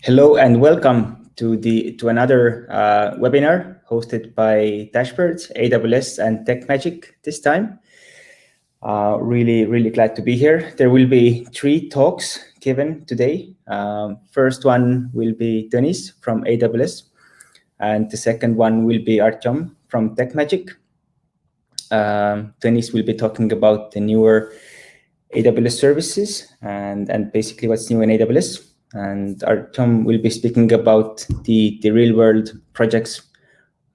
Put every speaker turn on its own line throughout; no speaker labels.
Hello and welcome to another webinar hosted by Dashbird, AWS, and TechMagic this time. Really glad to be here. There will be 3 talks given today. First one will be Dennis from AWS, and the second one will be Artyom from TechMagic. Dennis will be talking about the newer AWS services and basically what's new in AWS. And Artyom will be speaking about the real-world projects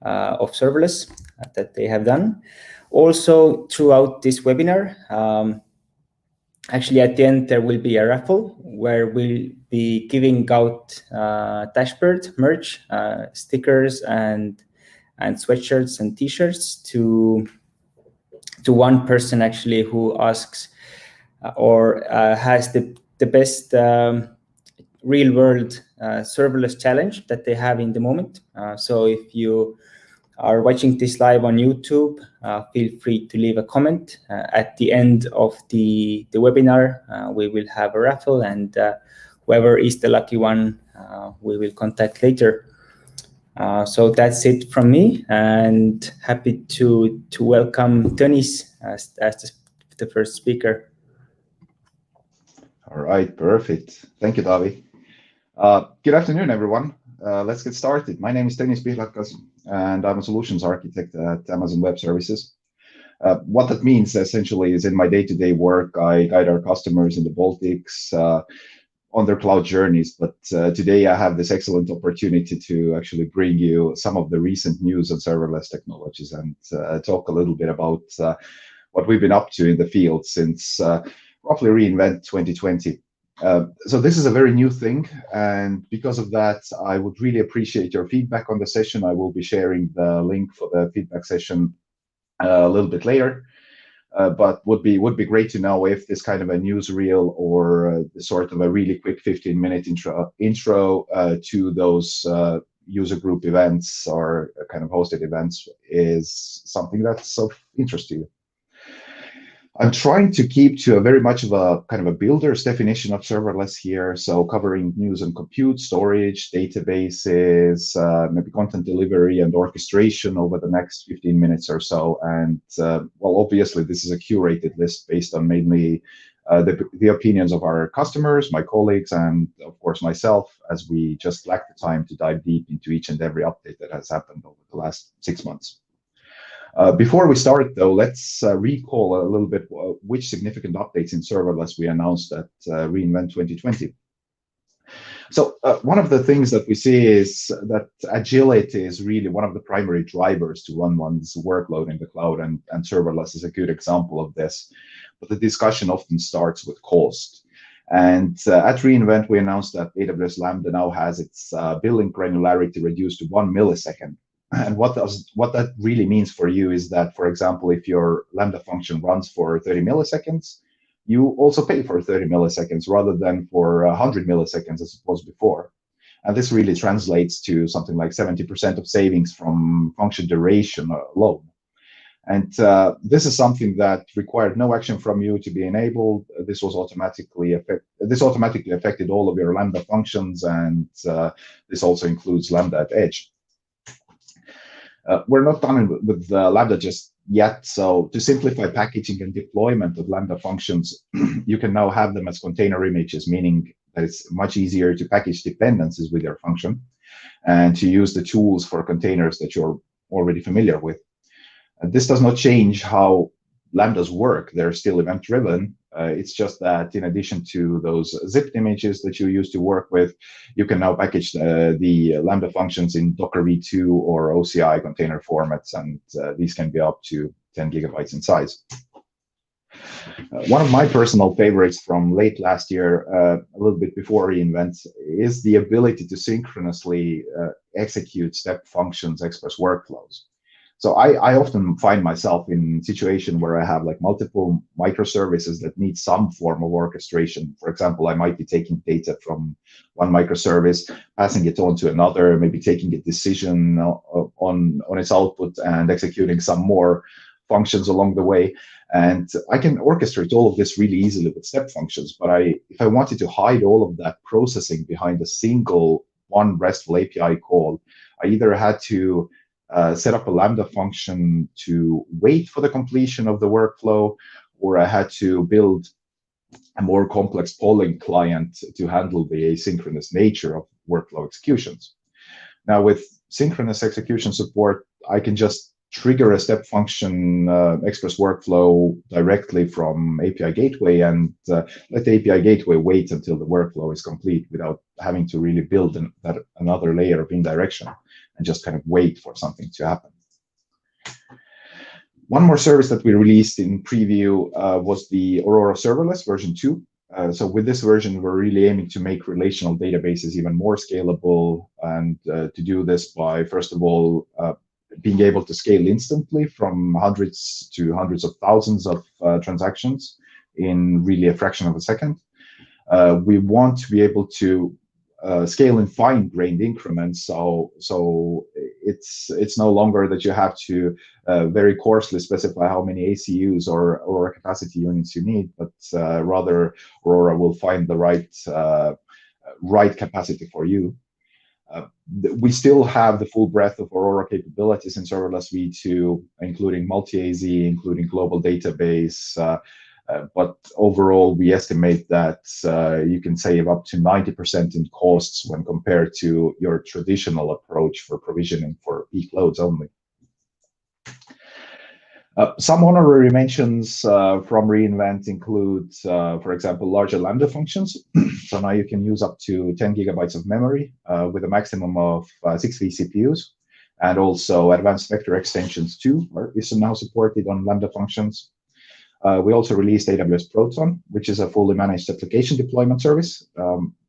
of serverless that they have done. Also, throughout this webinar, actually at the end, there will be a raffle where we'll be giving out Dashbird merch, stickers and sweatshirts and t-shirts to one person actually who asks or has the best real-world serverless challenge that they have in the moment. So if you are watching this live on YouTube, feel free to leave a comment. At the end of the webinar, we will have a raffle, and whoever is the lucky one, we will contact later. So that's it from me, and happy to welcome Dennis as the first speaker.
All right, perfect. Thank you, Davi. Good afternoon, everyone. Let's get started. My name is Dennis Pihlakas, and I'm a solutions architect at Amazon Web Services. What that means essentially is in my day-to-day work, I guide our customers in the Baltics on their cloud journeys. But today I have this excellent opportunity to actually bring you some of the recent news on serverless technologies and talk a little bit about what we've been up to in the field since roughly reInvent 2020. So this is a very new thing, and because of that, I would really appreciate your feedback on the session. I will be sharing the link for the feedback session a little bit later, but would be great to know if this kind of a newsreel or sort of a really quick 15-minute intro to those user group events or kind of hosted events is something that's of interest to you. I'm trying to keep to a very much of a kind of a builder's definition of serverless here. So covering news and compute, storage, databases, maybe content delivery and orchestration over the next 15 minutes or so. And well, obviously this is a curated list based on mainly the opinions of our customers, my colleagues, and of course myself, as we just lack the time to dive deep into each and every update that has happened over the last 6 months. Before we start, though, let's recall a little bit which significant updates in serverless we announced at reInvent 2020. So one of the things that we see is that agility is really one of the primary drivers to run one's workload in the cloud, and serverless is a good example of this. But the discussion often starts with cost. And at reInvent, we announced that AWS Lambda now has its billing granularity reduced to 1 millisecond. And what that really means for you is that, for example, if your Lambda function runs for 30 milliseconds, you also pay for 30 milliseconds rather than for 100 milliseconds as it was before. And this really translates to something like 70% of savings from function duration alone. And this is something that required no action from you to be enabled. This automatically affected all of your Lambda functions, and this also includes Lambda at Edge. We're not done with Lambda just yet. So to simplify packaging and deployment of Lambda functions, you can now have them as container images, meaning that it's much easier to package dependencies with your function and to use the tools for containers that you're already familiar with. This does not change how Lambdas work. They're still event-driven. It's just that in addition to those zipped images that you used to work with, you can now package the Lambda functions in Docker V2 or OCI container formats, and these can be up to 10 gigabytes in size. One of my personal favorites from late last year, a little bit before reInvent, is the ability to synchronously execute step functions express workflows. So I often find myself in a situation where I have like multiple microservices that need some form of orchestration. For example, I might be taking data from one microservice, passing it on to another, maybe taking a decision on its output and executing some more functions along the way. And I can orchestrate all of this really easily with step functions. But if I wanted to hide all of that processing behind a single one RESTful API call, I either had to set up a Lambda function to wait for the completion of the workflow, or I had to build a more complex polling client to handle the asynchronous nature of workflow executions. Now, with synchronous execution support, I can just trigger a step function express workflow directly from API Gateway and let the API Gateway wait until the workflow is complete without having to really build another layer of indirection and just kind of wait for something to happen. One more service that we released in preview was the Aurora Serverless version 2. So with this version, we're really aiming to make relational databases even more scalable, and to do this by, first of all, being able to scale instantly from hundreds to hundreds of thousands of transactions in really a fraction of a second. We want to be able to scale in fine-grained increments, so it's no longer that you have to very coarsely specify how many ACUs or capacity units you need, but rather Aurora will find the right capacity for you. We still have the full breadth of Aurora capabilities in Serverless v2, including multi-AZ, including global database. But overall, we estimate that you can save up to 90% in costs when compared to your traditional approach for provisioning for peak loads only. Some honorary mentions from reInvent include, for example, larger Lambda functions. So now you can use up to 10 gigabytes of memory with a maximum of 6 vCPUs. And also advanced vector extensions too is now supported on Lambda functions. We also released AWS Proton, which is a fully managed application deployment service.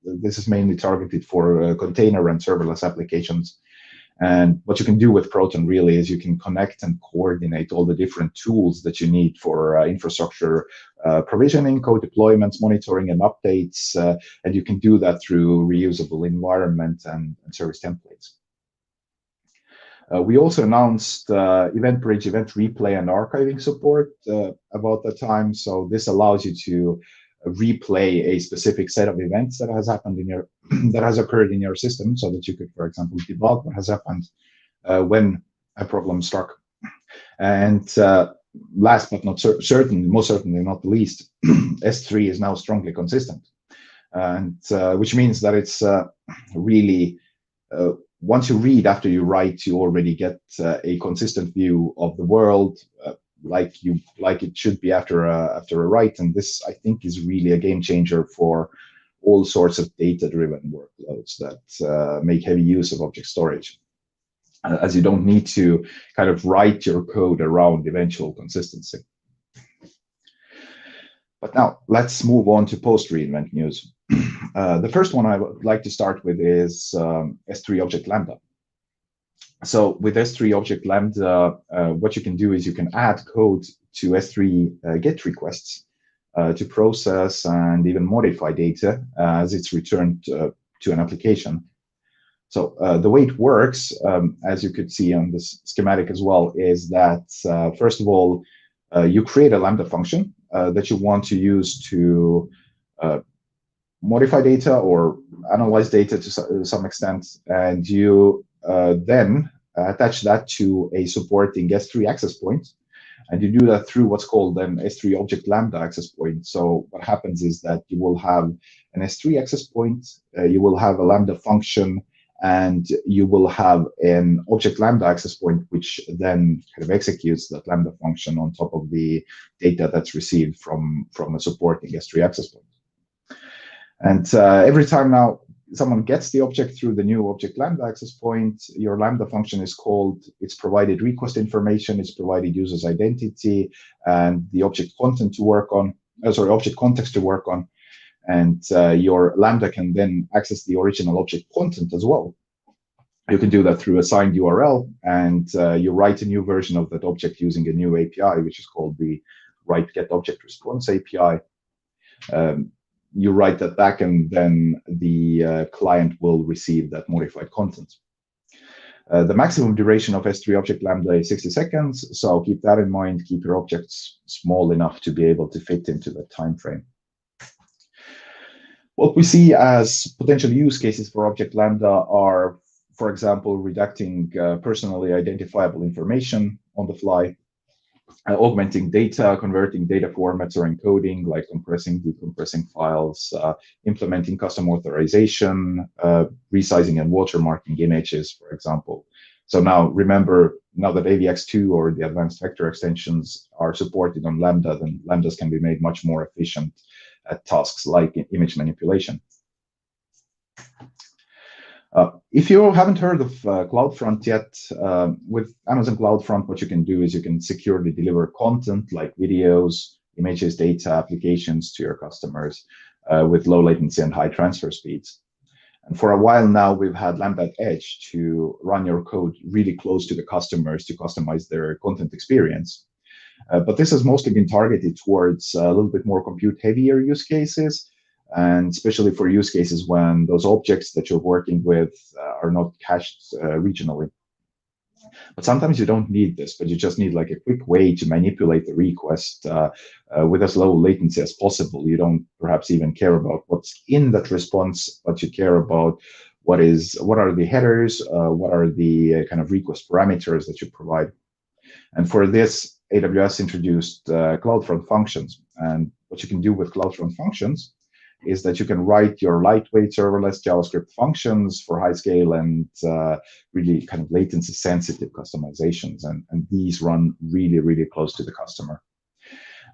This is mainly targeted for container and serverless applications. And what you can do with Proton really is you can connect and coordinate all the different tools that you need for infrastructure provisioning, code deployments, monitoring, and updates. And you can do that through reusable environment and service templates. We also announced Event Bridge, Event Replay, and archiving support about that time. So this allows you to replay a specific set of events that has happened in your that has occurred in your system, so that you could, for example, debug what has happened when a problem struck. And last but not most certainly not the least, S3 is now strongly consistent, and which means that it's really once you read after you write, you already get a consistent view of the world, like it should be after a write. And this, I think, is really a game changer for all sorts of data-driven workloads that make heavy use of object storage, as you don't need to kind of write your code around eventual consistency. But now let's move on to post-reInvent news. The first one I would like to start with is S3 Object Lambda. So with S3 Object Lambda, what you can do is you can add code to S3 GET requests to process and even modify data as it's returned to an application. So the way it works, as you could see on this schematic as well, is that first of all, you create a Lambda function that you want to use to modify data or analyze data to some extent, and you then attach that to a supporting S3 access point, and you do that through what's called an S3 Object Lambda access point. So what happens is that you will have an S3 access point, you will have a Lambda function, and you will have an Object Lambda access point, which then kind of executes that Lambda function on top of the data that's received from a supporting S3 access point. And every time now someone gets the object through the new Object Lambda access point, your Lambda function is called, it's provided request information, it's provided user's identity, and the object content to work on, object context to work on. And your Lambda can then access the original object content as well. You can do that through a signed URL, and you write a new version of that object using a new API, which is called the write get object response API. You write that back, and then the client will receive that modified content. The maximum duration of S3 Object Lambda is 60 seconds, so keep that in mind. Keep your objects small enough to be able to fit into the time frame. What we see as potential use cases for Object Lambda are, for example, redacting personally identifiable information on the fly, augmenting data, converting data formats or encoding, like compressing, decompressing files, implementing custom authorization, resizing and watermarking images, for example. So now remember, now that AVX2 or the advanced vector extensions are supported on Lambda, then Lambdas can be made much more efficient at tasks like image manipulation. If you haven't heard of Cloudfront yet, with Amazon Cloudfront, what you can do is you can securely deliver content like videos, images, data, applications to your customers with low latency and high transfer speeds. And for a while now, we've had Lambda at Edge to run your code really close to the customers to customize their content experience. But this has mostly been targeted towards a little bit more compute-heavier use cases, and especially for use cases when those objects that you're working with are not cached regionally. But sometimes you don't need this, but you just need like a quick way to manipulate the request with as low latency as possible. You don't perhaps even care about what's in that response, but you care about what are the headers, what are the kind of request parameters that you provide. And for this, AWS introduced Cloudfront functions. And what you can do with Cloudfront functions is that you can write your lightweight serverless JavaScript functions for high scale and really kind of latency sensitive customizations. And these run really, really close to the customer.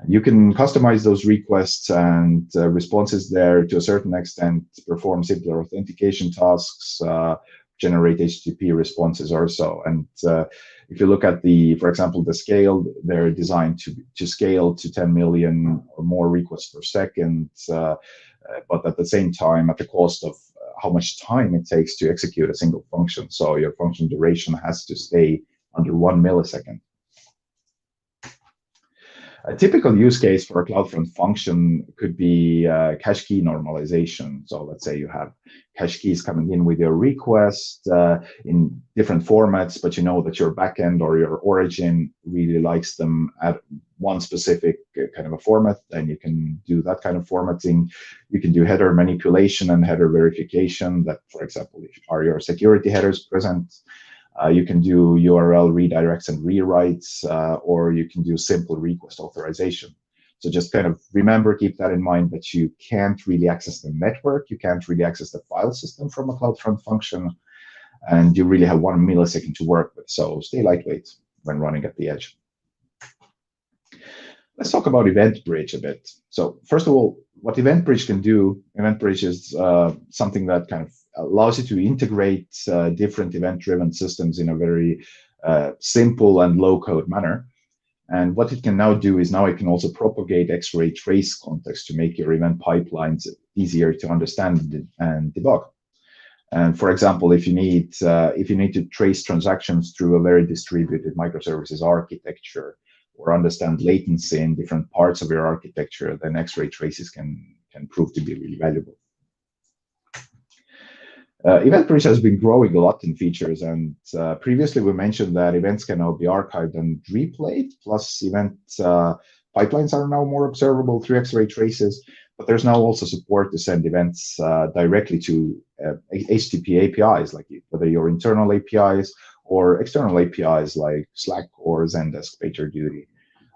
You can customize those requests and responses there to a certain extent, perform simpler authentication tasks, generate HTTP responses or so. And if you look at for example, the scale, they're designed to scale to 10 million or more requests per second, but at the same time, at the cost of how much time it takes to execute a single function. So your function duration has to stay under 1 millisecond. A typical use case for a Cloudfront function could be cache key normalization. So let's say you have cache keys coming in with your request in different formats, but you know that your backend or your origin really likes them at one specific kind of a format, then you can do that kind of formatting. You can do header manipulation and header verification that, for example, are your security headers present. You can do URL redirects and rewrites, or you can do simple request authorization. So just kind of remember, keep that in mind, that you can't really access the network, you can't really access the file system from a Cloudfront function, and you really have 1 millisecond to work with. So stay lightweight when running at the edge. Let's talk about EventBridge a bit. So first of all, what EventBridge can do, EventBridge is something that kind of allows you to integrate different event-driven systems in a very simple and low-code manner. And what it can now do is now it can also propagate Xray trace context to make your event pipelines easier to understand and debug. And for example, if you need to trace transactions through a very distributed microservices architecture, or understand latency in different parts of your architecture, then Xray Traces can prove to be really valuable. EventBridge has been growing a lot in features, and previously we mentioned that events can now be archived and replayed, plus event pipelines are now more observable through Xray Traces, but there's now also support to send events directly to HTTP APIs, like whether your internal APIs or external APIs like Slack or Zendesk PagerDuty,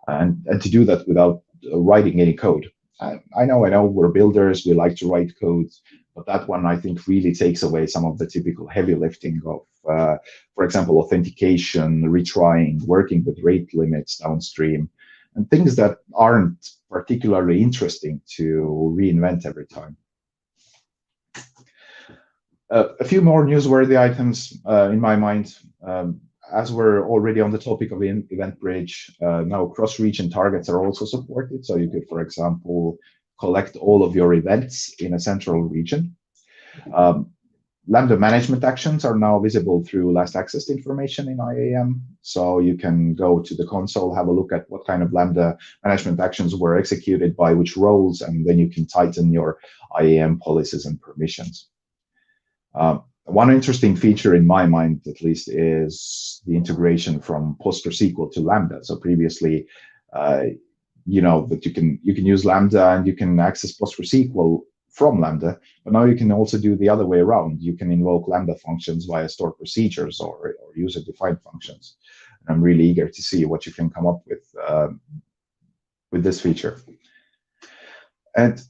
and to do that without writing any code. I know we're builders, we like to write code, but that one I think really takes away some of the typical heavy lifting of, for example, authentication, retrying, working with rate limits downstream, and things that aren't particularly interesting to reinvent every time. A few more newsworthy items in my mind. As we're already on the topic of EventBridge, now cross-region targets are also supported. So you could, for example, collect all of your events in a central region. Lambda management actions are now visible through last accessed information in IAM. So you can go to the console, have a look at what kind of Lambda management actions were executed by which roles, and then you can tighten your IAM policies and permissions. One interesting feature in my mind, at least, is the integration from PostgreSQL to Lambda. So previously, you know that you can use Lambda and you can access PostgreSQL from Lambda, but now you can also do the other way around. You can invoke Lambda functions via stored procedures or user-defined functions. And I'm really eager to see what you can come up with this feature. And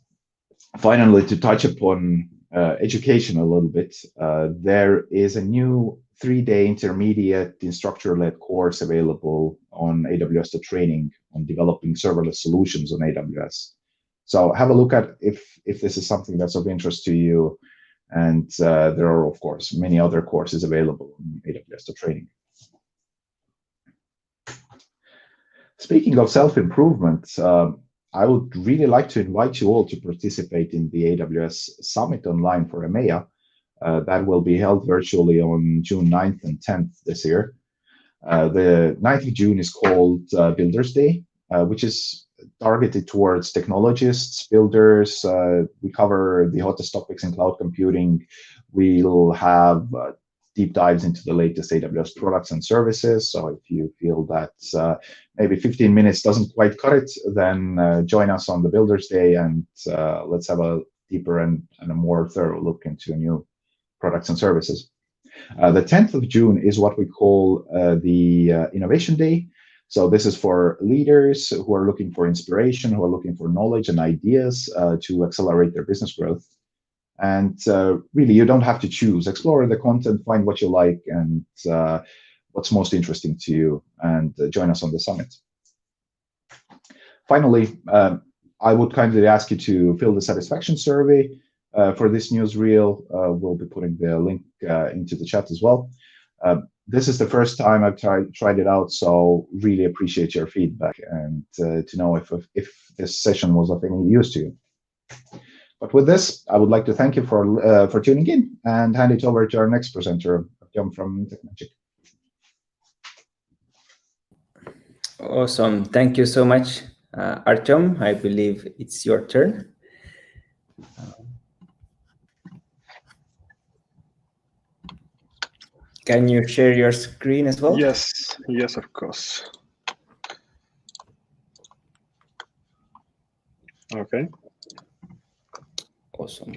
finally, to touch upon education a little bit, there is a new 3-day intermediate instructor-led course available on AWS Training on developing serverless solutions on AWS. So have a look at if this is something that's of interest to you. And there are, of course, many other courses available on AWS Training. Speaking of self-improvement, I would really like to invite you all to participate in the AWS Summit online for EMEA. That will be held virtually on June 9th and 10th this year. The 9th of June is called Builders Day, which is targeted towards technologists, builders. We cover the hottest topics in cloud computing. We'll have deep dives into the latest AWS products and services. So if you feel that maybe 15 minutes doesn't quite cut it, then join us on the Builders Day and let's have a deeper and a more thorough look into new products and services. The 10th of June is what we call the Innovation Day. So this is for leaders who are looking for inspiration, who are looking for knowledge and ideas to accelerate their business growth. And really, you don't have to choose. Explore the content, find what you like and what's most interesting to you, and join us on the summit. Finally, I would kindly ask you to fill the satisfaction survey for this newsreel. We'll be putting the link into the chat as well. This is the first time I've tried it out, so really appreciate your feedback and to know if this session was of any use to you. But with this, I would like to thank you for tuning in and hand it over to our next presenter, Artyom from TechMagic.
Awesome. Thank you so much, Artyom. I believe it's your turn. Can you share your screen as well?
Yes, of course. Okay.
Awesome.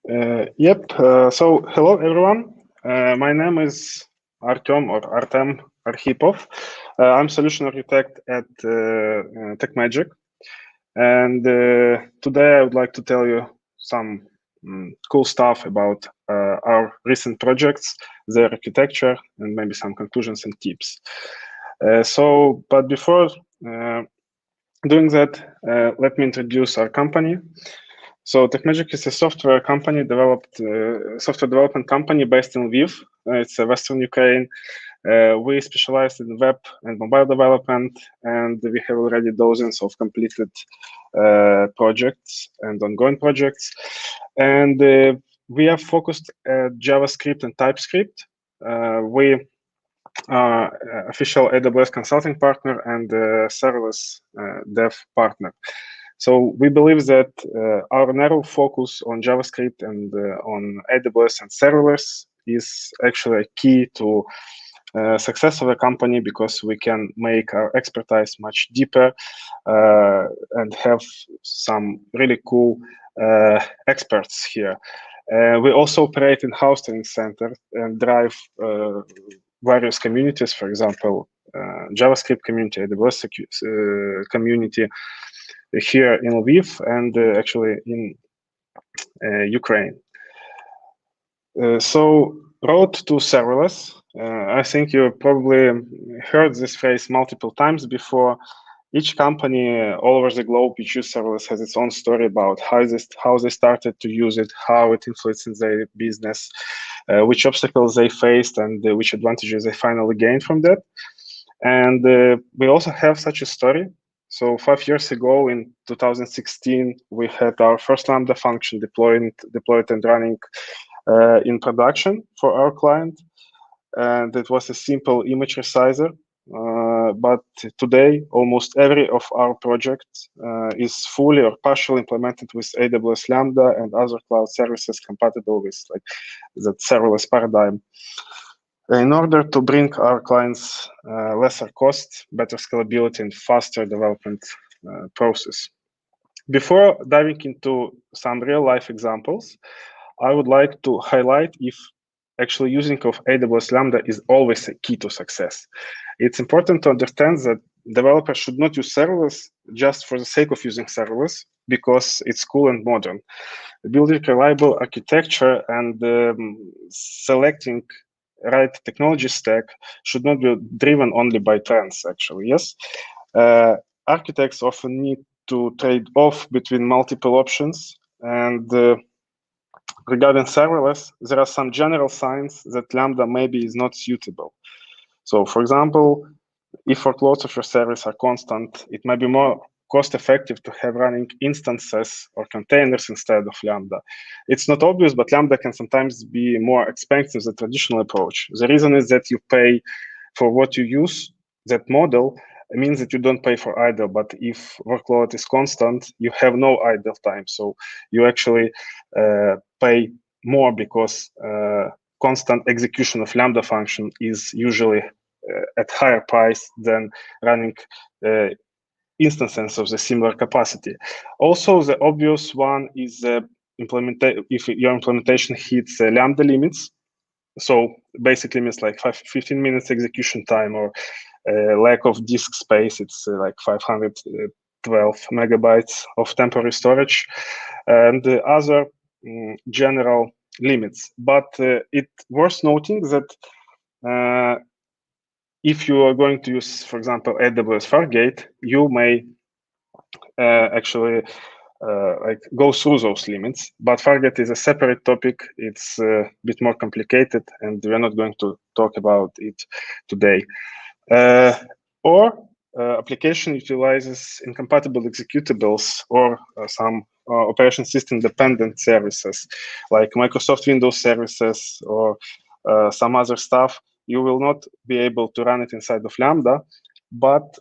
So hello, everyone. My name is Artyom or Artem Arkhipov. I'm solution architect at TechMagic. And today I would like to tell you some cool stuff about our recent projects, their architecture, and maybe some conclusions and tips. But before doing that, let me introduce our company. So TechMagic is a software company software development company based in Lviv. It's Western Ukraine. We specialize in web and mobile development, and we have already dozens of completed projects and ongoing projects. And we are focused at JavaScript and TypeScript. We are official AWS consulting partner and serverless dev partner. So we believe that our narrow focus on JavaScript and on AWS and serverless is actually a key to success of a company, because we can make our expertise much deeper and have some really cool experts here. We also operate in house training center and drive various communities, for example, JavaScript community, AWS community here in Lviv and actually in Ukraine. So road to serverless. I think you probably heard this phrase multiple times before. Each company all over the globe which use serverless has its own story about how they started to use it, how it influences their business, which obstacles they faced, and which advantages they finally gained from that. And we also have such a story. So 5 years ago, in 2016, we had our first Lambda function deployed and running in production for our client. And it was a simple image resizer. but today almost every of our projects is fully or partially implemented with AWS Lambda and other cloud services compatible with like that serverless paradigm, in order to bring our clients lesser cost, better scalability, and faster development process. Before diving into some real-life examples, I would like to highlight if actually using of AWS Lambda is always a key to success. It's important to understand that developers should not use serverless just for the sake of using serverless because it's cool and modern. Building reliable architecture and selecting right technology stack should not be driven only by trends, actually. Yes, architects often need to trade off between multiple options, and regarding serverless, there are some general signs that Lambda maybe is not suitable. So, for example, if workloads of your service are constant, it might be more cost-effective to have running instances or containers instead of Lambda. It's not obvious, but Lambda can sometimes be more expensive than the traditional approach. The reason is that you pay for what you use. That model means that you don't pay for idle, but if workload is constant, you have no idle time. So you actually pay more because constant execution of Lambda function is usually at higher price than running instances of the similar capacity. Also, the obvious one is if your implementation hits Lambda limits. So basically means like 15 minutes execution time or lack of disk space. It's like 512 megabytes of temporary storage and the other general limits. But it's worth noting that if you are going to use, for example, AWS Fargate, you may actually like go through those limits. But Fargate is a separate topic. It's a bit more complicated, and we're not going to talk about it today. Or application utilizes incompatible executables or some operation system dependent services like Microsoft Windows services or some other stuff. You will not be able to run it inside of Lambda, but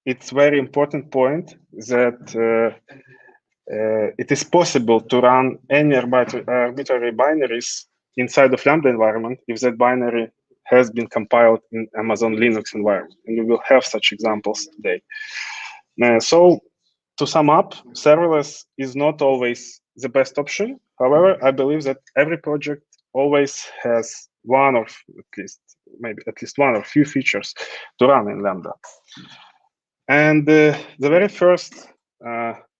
it's very important point that it is possible to run any arbitrary binaries inside of Lambda environment if that binary has been compiled in Amazon Linux environment. And we will have such examples today. So to sum up, serverless is not always the best option. However, I believe that every project always has one or at least one or few features to run in Lambda. And the very first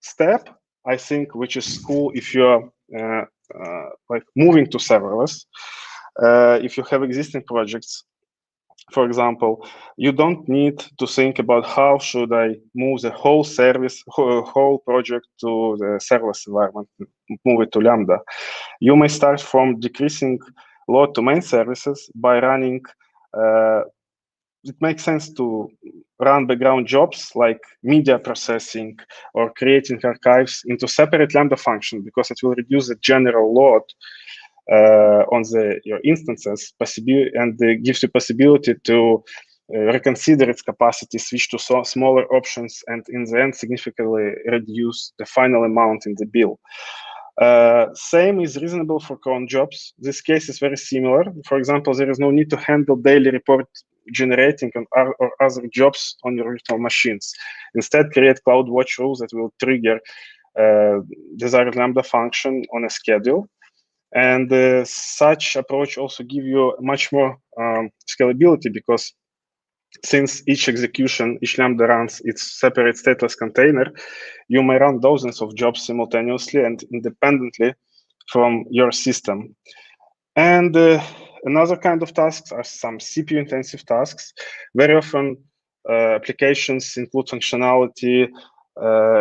step, I think, which is cool if you're like moving to serverless, if you have existing projects, for example, you don't need to think about how should I move the whole service, whole project to the serverless environment, move it to Lambda. You may start from decreasing load to main services by running it makes sense to run background jobs like media processing or creating archives into separate Lambda function because it will reduce the general load on your instances and gives you possibility to reconsider its capacity, switch to smaller options, and in the end significantly reduce the final amount in the bill. Same is reasonable for cron jobs. This case is very similar. For example, there is no need to handle daily report generating or other jobs on your virtual machines. Instead, create CloudWatch rules that will trigger desired Lambda function on a schedule. And such approach also give you much more scalability because since each execution, each Lambda runs its separate stateless container, you may run dozens of jobs simultaneously and independently from your system. And another kind of tasks are some CPU-intensive tasks. Very often, applications include functionality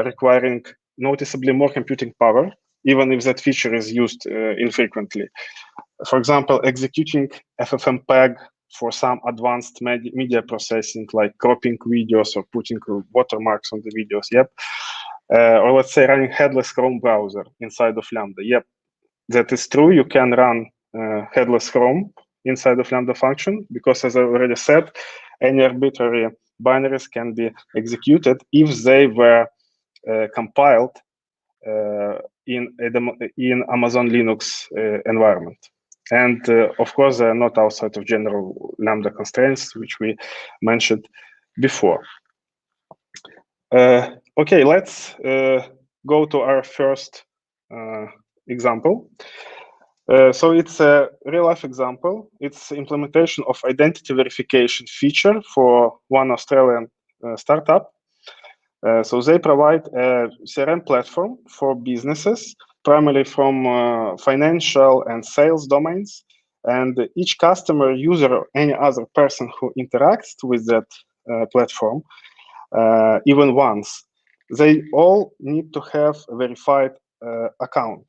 requiring noticeably more computing power, even if that feature is used infrequently. For example, executing FFmpeg for some advanced media processing, like cropping videos or putting watermarks on the videos, yep. Or let's say running headless Chrome browser inside of Lambda, yep. That is true, you can run headless Chrome inside of Lambda function, because as I already said, any arbitrary binaries can be executed if they were compiled in Amazon Linux environment. And of course, they are not outside of general Lambda constraints, which we mentioned before. Okay, let's go to our first example. So it's a real-life example. It's implementation of identity verification feature for one Australian startup. So they provide a CRM platform for businesses, primarily from financial and sales domains. And each customer, user, or any other person who interacts with that platform, even once, they all need to have a verified account.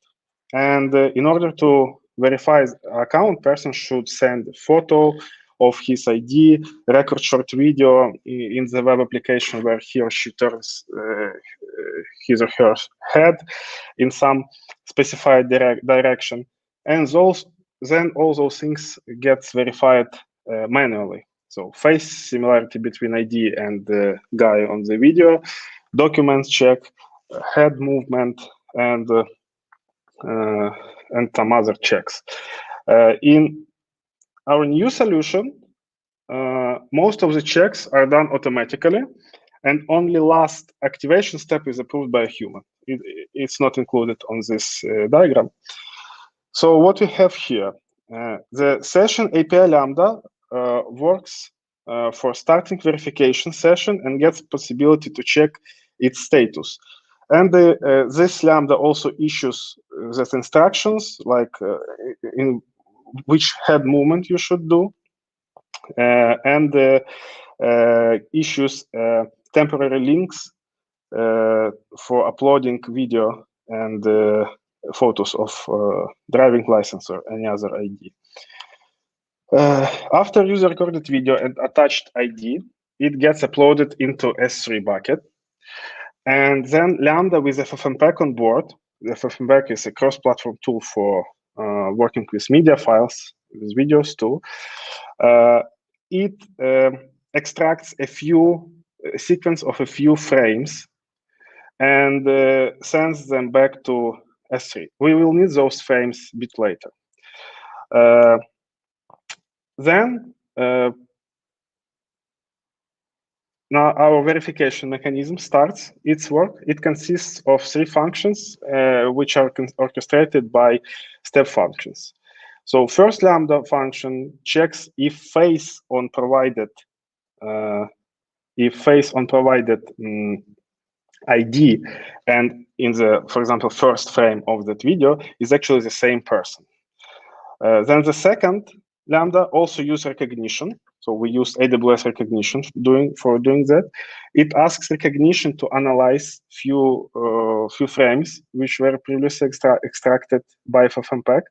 And in order to verify the account, person should send a photo of his ID, record short video in the web application where he or she turns his or her head in some specified direction. And then all those things gets verified manually. So face similarity between ID and the guy on the video, documents check, head movement, and some other checks. In our new solution, most of the checks are done automatically, and only last activation step is approved by a human. It's not included on this diagram. So what we have here, the session API Lambda works for starting verification session and gets possibility to check its status. And this Lambda also issues that instructions, like in which head movement you should do, and issues temporary links for uploading video and photos of driving license or any other ID. After user recorded video and attached ID, it gets uploaded into S3 bucket. And then Lambda with FFmpeg on board. The FFmpeg is a cross-platform tool for working with media files, with videos too. It extracts a sequence of a few frames and sends them back to S3. We will need those frames a bit later. Then now our verification mechanism starts its work. It consists of 3 functions which are orchestrated by step functions. So first Lambda function checks if face on provided ID and in the, for example, first frame of that video is actually the same person. Then the second Lambda also use recognition. So we use AWS recognition for doing that. It asks recognition to analyze few frames which were previously extracted by FFmpeg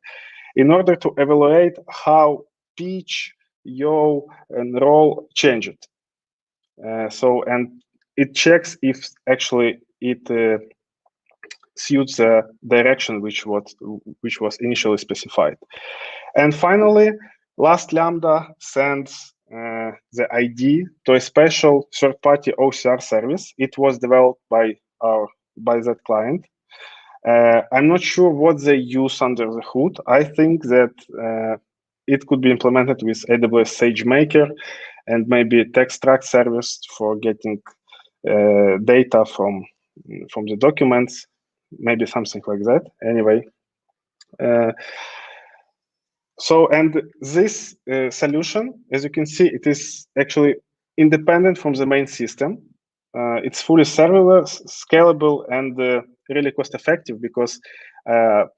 in order to evaluate how pitch, yaw, and roll changed. And it checks if actually it suits the direction which was initially specified. And finally, last Lambda sends the ID to a special third-party OCR service. It was developed by that client. I'm not sure what they use under the hood. I think that it could be implemented with AWS SageMaker and maybe a TextTract service for getting data from the documents, maybe something like that. Anyway. And this solution, as you can see, it is actually independent from the main system. It's fully serverless, scalable, and really cost-effective because, for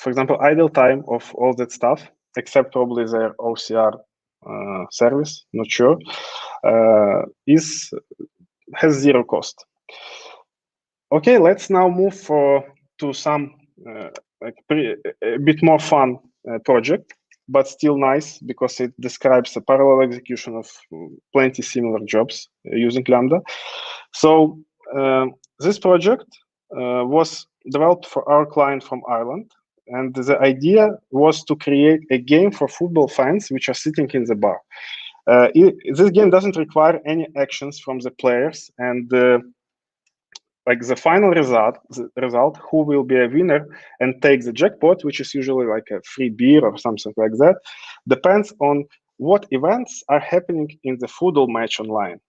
example, idle time of all that stuff, except probably their OCR service, not sure, has 0 cost. Okay, let's now move to some a bit more fun project, but still nice because it describes a parallel execution of plenty similar jobs using Lambda. So this project was developed for our client from Ireland, and the idea was to create a game for football fans which are sitting in the bar. This game doesn't require any actions from the players, and like the final result, who will be a winner and take the jackpot, which is usually like a free beer or something like that, depends on what events are happening in the football match online.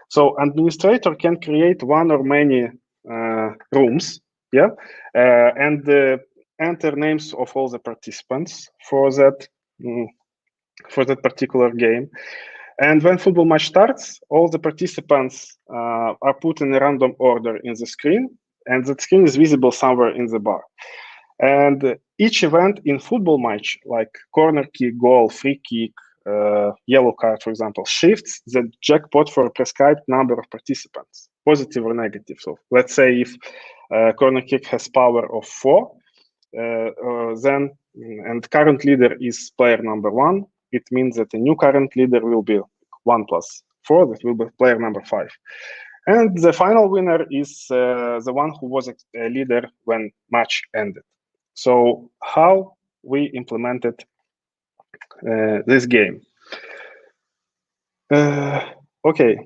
So administrator can create one or many rooms, yeah, and enter names of all the participants for that particular game. And when football match starts, all the participants are put in a random order in the screen, and that screen is visible somewhere in the bar. And each event in football match, like corner kick, goal, free kick, yellow card, for example, shifts the jackpot for a prescribed number of participants, positive or negative. So let's say if corner kick has power of 4, then and current leader is player number 1, it means that a new current leader will be 1 plus 4, that will be player number 5. And the final winner is the one who was a leader when match ended. So how we implemented this game. Okay,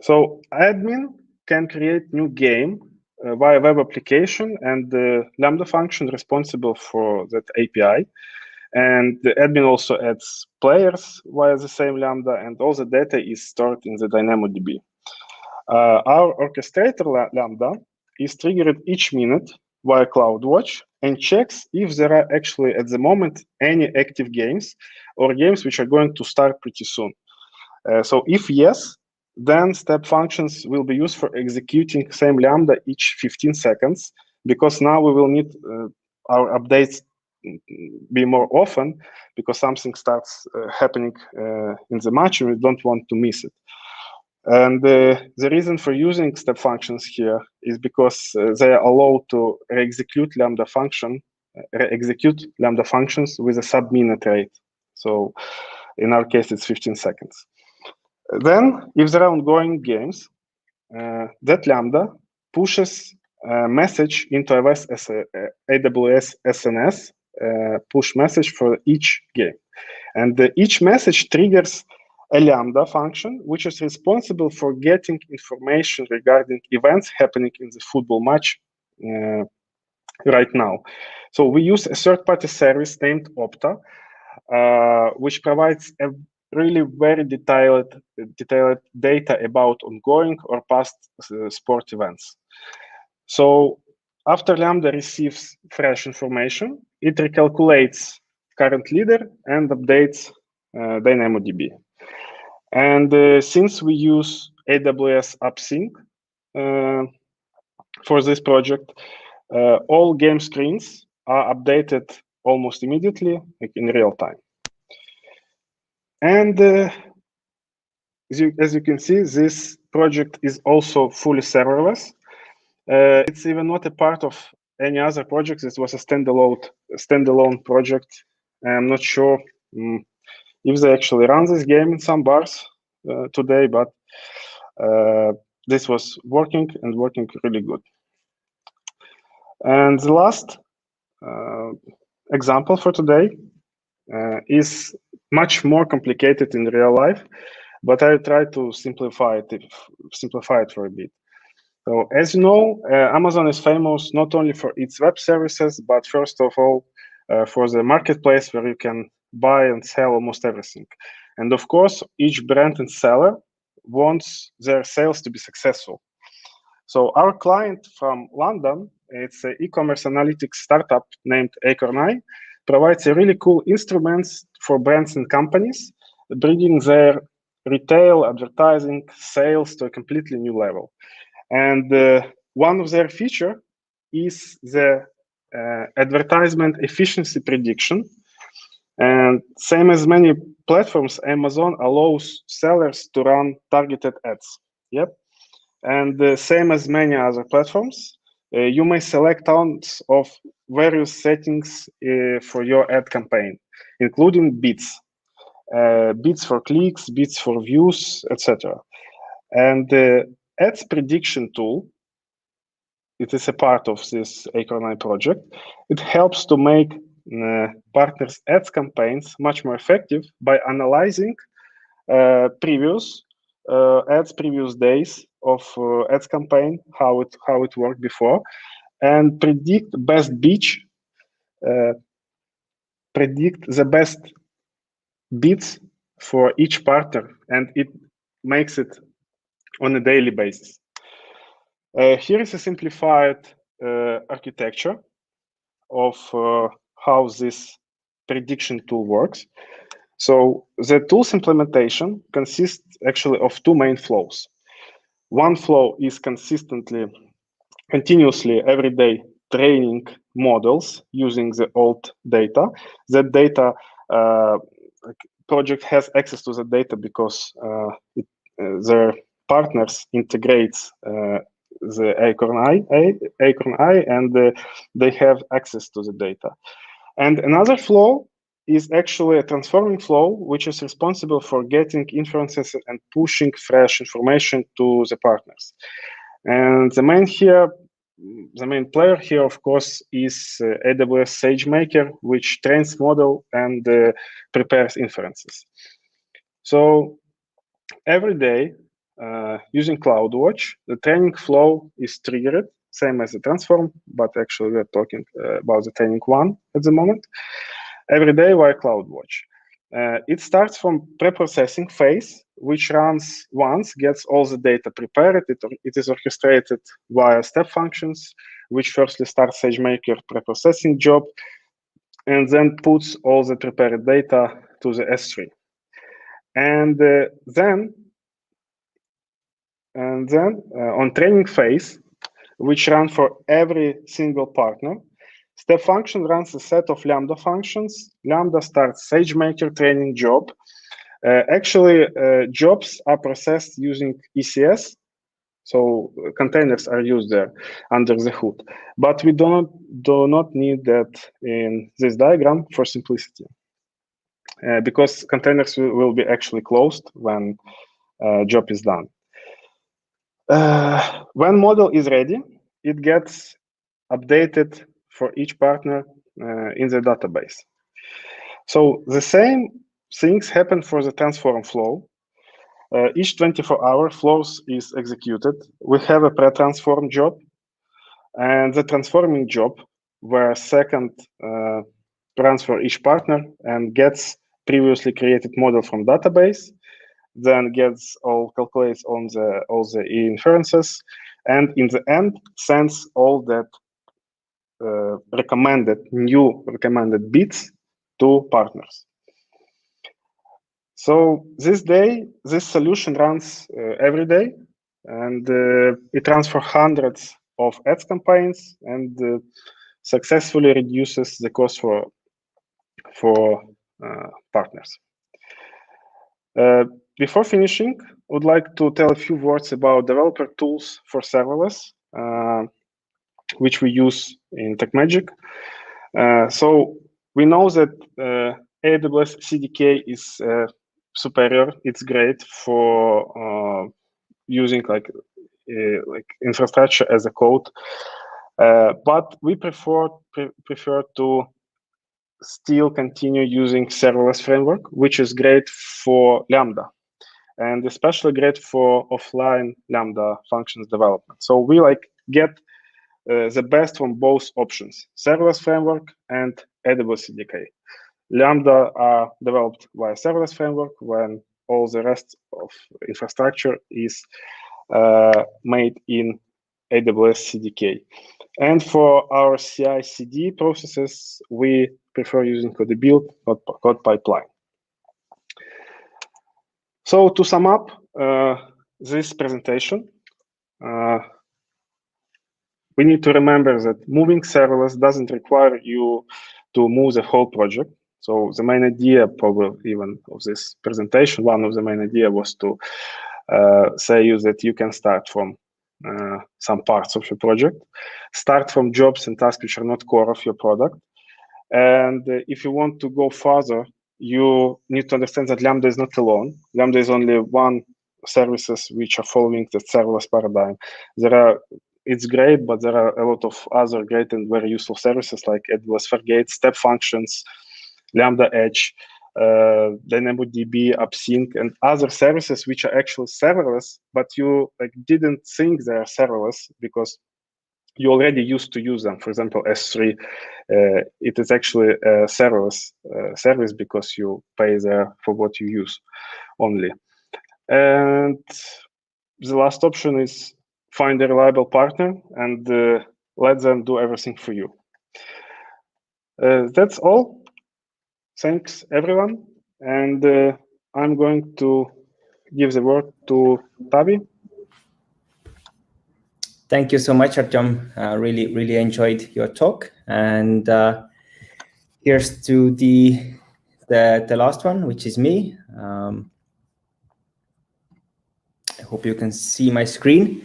so admin can create new game via web application and the Lambda function responsible for that API. And the admin also adds players via the same Lambda, and all the data is stored in the DynamoDB. Our orchestrator Lambda is triggered each minute via CloudWatch and checks if there are actually at the moment any active games or games which are going to start pretty soon. So if yes, then step functions will be used for executing same Lambda each 15 seconds, because now we will need our updates be more often, because something starts happening in the match and we don't want to miss it. And the reason for using step functions here is because they allow to execute Lambda functions with a sub-minute rate. So in our case, it's 15 seconds. Then, if there are ongoing games, that Lambda pushes a message into AWS SNS push message for each game. And each message triggers a Lambda function, which is responsible for getting information regarding events happening in the football match right now. So we use a third-party service named Opta, which provides a really very detailed data about ongoing or past sport events. So after Lambda receives fresh information, it recalculates current leader and updates DynamoDB. And since we use AWS AppSync for this project, all game screens are updated almost immediately, like in real time. And as you can see, this project is also fully serverless. It's even not a part of any other projects. It was a standalone project. I'm not sure if they actually run this game in some bars today, but this was working really good. And the last example for today is much more complicated in real life, but I try to simplify it for a bit. So as you know, Amazon is famous not only for its web services, but first of all, for the marketplace where you can buy and sell almost everything. And of course, each brand and seller wants their sales to be successful. So our client from London, it's an e-commerce analytics startup named Acorn, provides a really cool instruments for brands and companies, bringing their retail, advertising, sales to a completely new level. And one of their features is the advertisement efficiency prediction. And same as many platforms, Amazon allows sellers to run targeted ads. Yep. And same as many other platforms, you may select tons of various settings for your ad campaign, including bids. Bids for clicks, bids for views, etc. And the ads prediction tool, it is a part of this Acorn project. It helps to make partners' ads campaigns much more effective by analyzing previews, ads previous days of ads campaign, how it worked before, and predict best beach, predict the best bids for each partner, and it makes it on a daily basis. Here is a simplified architecture of how this prediction tool works. So the tool's implementation consists actually of two main flows. One flow is continuously every day training models using the old data. That data, project has access to the data because their partners integrates the Acorn AI, and they have access to the data. And another flow is actually a transforming flow, which is responsible for getting inferences and pushing fresh information to the partners. And the main player here, of course, is AWS SageMaker, which trains model and prepares inferences. So every day, using CloudWatch, the training flow is triggered, same as the transform, but actually we're talking about the training one at the moment. Every day via CloudWatch. It starts from pre-processing phase, which runs once, gets all the data prepared. It is orchestrated via step functions, which firstly starts SageMaker pre-processing job, and then puts all the prepared data to the S3. And then on training phase, which run for every single partner, step function runs a set of Lambda functions. Lambda starts SageMaker training job. Actually, jobs are processed using ECS, so containers are used there under the hood. But we do not need that in this diagram for simplicity, because containers will be actually closed when job is done. When model is ready, it gets updated for each partner in the database. So the same things happen for the transform flow. Each 24-hour flows is executed. We have a pre-transform job, and the transforming job, where second runs for each partner and gets previously created model from database, then gets calculates on all the inferences, and in the end sends all that new recommended bits to partners. So this solution runs every day, and it runs for hundreds of ads campaigns, and successfully reduces the cost for partners. Before finishing, I would like to tell a few words about developer tools for serverless, which we use in TechMagic. So we know that AWS CDK is superior. It's great for using like infrastructure as a code, but we prefer to still continue using serverless framework, which is great for Lambda, and especially great for offline Lambda functions development. So we get the best from both options, serverless framework and AWS CDK. Lambda are developed via serverless framework, when all the rest of infrastructure is made in AWS CDK. And for our CI/CD processes, we prefer using code build, code pipeline. So to sum up this presentation, we need to remember that moving serverless doesn't require you to move the whole project. So the main idea, probably even of this presentation, one of the main idea was to say you that you can start from some parts of your project, start from jobs and tasks which are not core of your product. And if you want to go further, you need to understand that Lambda is not alone. Lambda is only one services which are following the serverless paradigm. It's great, but there are a lot of other great and very useful services like AWS Fargate, step functions, Lambda Edge, DynamoDB, AppSync, and other services which are actually serverless, but you didn't think they are serverless because you already used to use them. For example, S3, it is actually a serverless service because you pay there for what you use only. And the last option is find a reliable partner and let them do everything for you. That's all. Thanks, everyone. And I'm going to give the word to Tavi.
Thank you so much, Artyom. Really enjoyed your talk. And here's to the last one, which is me. I hope you can see my screen.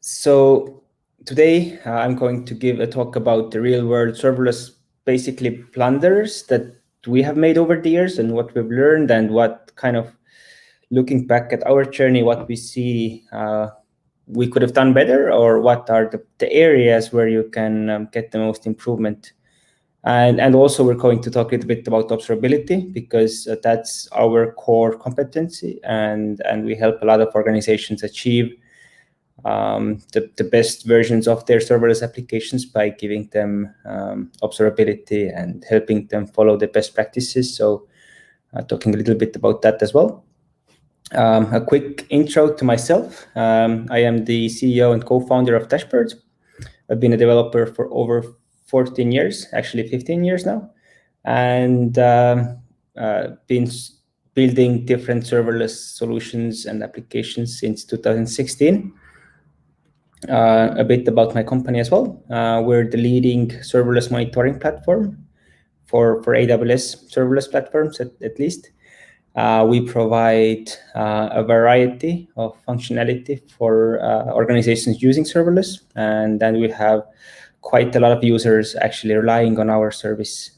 So today I'm going to give a talk about the real-world serverless, basically blunders that we have made over the years and what we've learned and what kind of, looking back at our journey, what we see we could have done better, or what are the areas where you can get the most improvement. And also we're going to talk a little bit about observability, because that's our core competency, and we help a lot of organizations achieve the best versions of their serverless applications by giving them observability and helping them follow the best practices. So talking a little bit about that as well. A quick intro to myself. I am the CEO and co-founder of Dashbird. I've been a developer for over 14 years, actually 15 years now, and been building different serverless solutions and applications since 2016. A bit about my company as well. We're the leading serverless monitoring platform for AWS serverless platforms, at least. We provide a variety of functionality for organizations using serverless, and then we have quite a lot of users actually relying on our service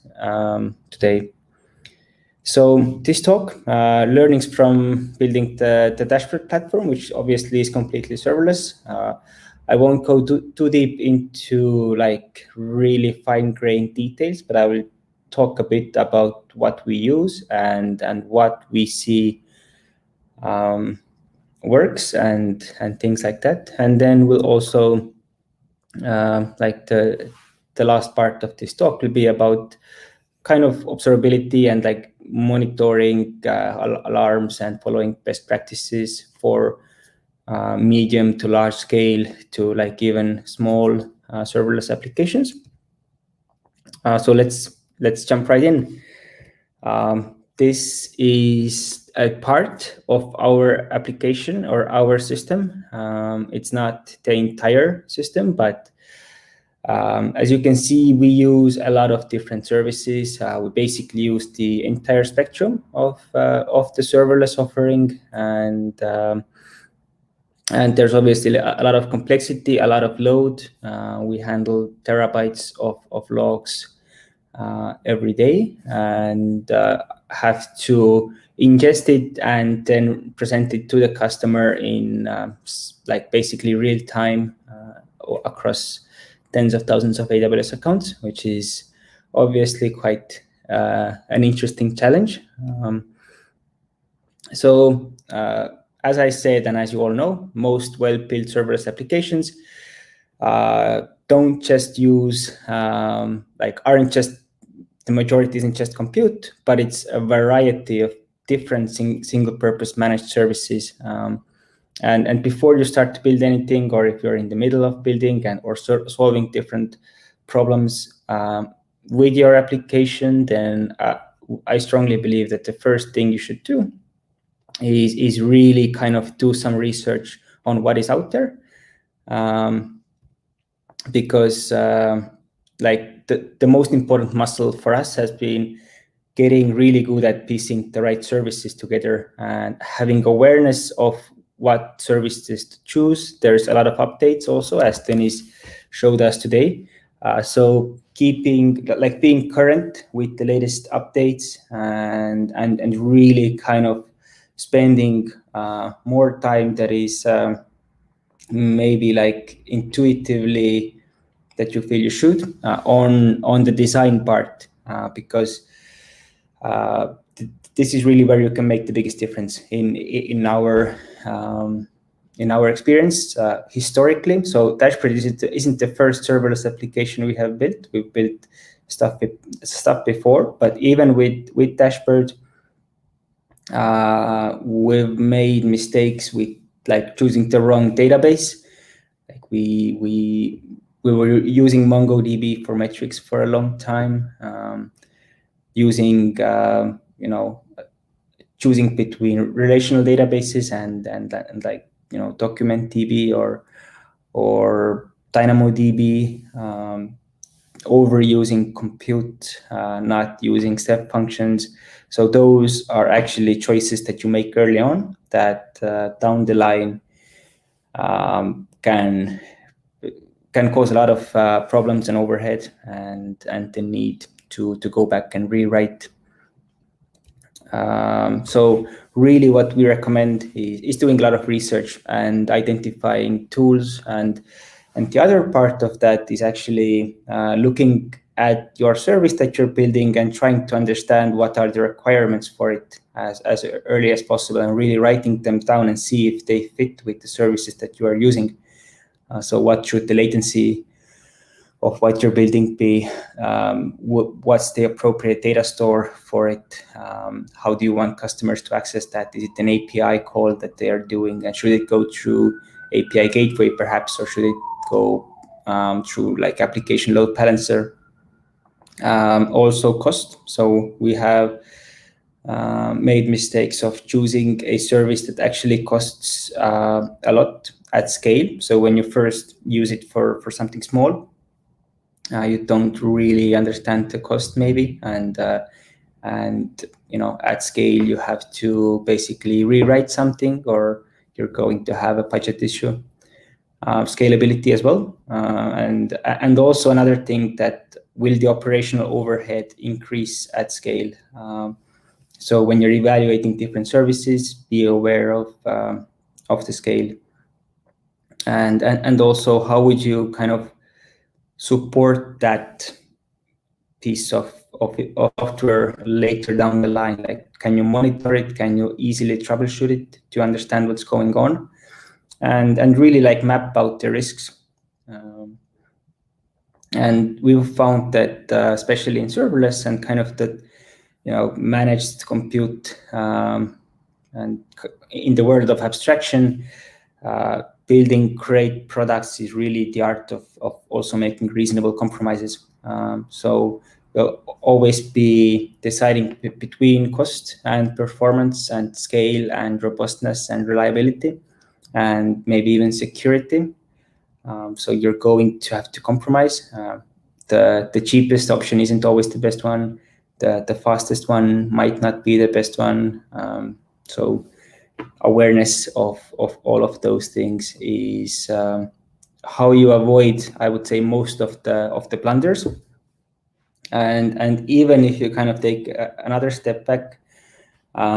today. So this talk, learnings from building the Dashbird platform, which obviously is completely serverless. I won't go too deep into really fine-grained details, but I will talk a bit about what we use and what we see works and things like that. And then we'll also the last part of this talk will be about kind of observability and monitoring alarms and following best practices for medium to large scale to even small serverless applications. So let's jump right in. This is a part of our application or our system. It's not the entire system, but as you can see, we use a lot of different services. We basically use the entire spectrum of the serverless offering, and there's obviously a lot of complexity, a lot of load. We handle terabytes of logs every day, and have to ingest it and then present it to the customer in basically real time across tens of thousands of AWS accounts, which is obviously quite an interesting challenge. So as I said, and as you all know, most well-built serverless applications don't just use aren't just, the majority isn't just compute, but it's a variety of different single-purpose managed services. And before you start to build anything, or if you're in the middle of building or solving different problems with your application, then I strongly believe that the first thing you should do is really kind of do some research on what is out there, because the most important muscle for us has been getting really good at piecing the right services together and having awareness of what services to choose. There's a lot of updates also, as Dennis showed us today. So being current with the latest updates and really kind of spending more time that is maybe intuitively that you feel you should on the design part, because this is really where you can make the biggest difference in our experience historically. So Dashbird isn't the first serverless application we have built. We've built stuff before, but even with Dashbird, we've made mistakes with like choosing the wrong database. Like we were using MongoDB for metrics for a long time, using choosing between relational databases and like DocumentDB or DynamoDB, overusing compute, not using step functions. So those are actually choices that you make early on that down the line can cause a lot of problems and overhead and the need to go back and rewrite. So really what we recommend is doing a lot of research and identifying tools, and the other part of that is actually looking at your service that you're building and trying to understand what are the requirements for it as early as possible, and really writing them down and see if they fit with the services that you are using. So what should the latency of what you're building be? What's the appropriate data store for it? How do you want customers to access that? Is it an API call that they are doing? And should it go through API gateway perhaps, or should it go through like application load balancer? Also cost. So we have made mistakes of choosing a service that actually costs a lot at scale. So when you first use it for something small, you don't really understand the cost maybe, and at scale you have to basically rewrite something, or you're going to have a budget issue. Scalability as well, and also another thing, that will the operational overhead increase at scale? So when you're evaluating different services, be aware of the scale, and also how would you kind of support that piece of software later down the line? Like, can you monitor it? Can you easily troubleshoot it to understand what's going on? And really like map out the risks. And we've found that especially in serverless and kind of the managed compute, and in the world of abstraction, building great products is really the art of also making reasonable compromises. So you'll always be deciding between cost and performance and scale and robustness and reliability, and maybe even security. So you're going to have to compromise. The cheapest option isn't always the best one. The fastest one might not be the best one. So awareness of all of those things is how you avoid, I would say, most of the blunders. And even if you kind of take another step back,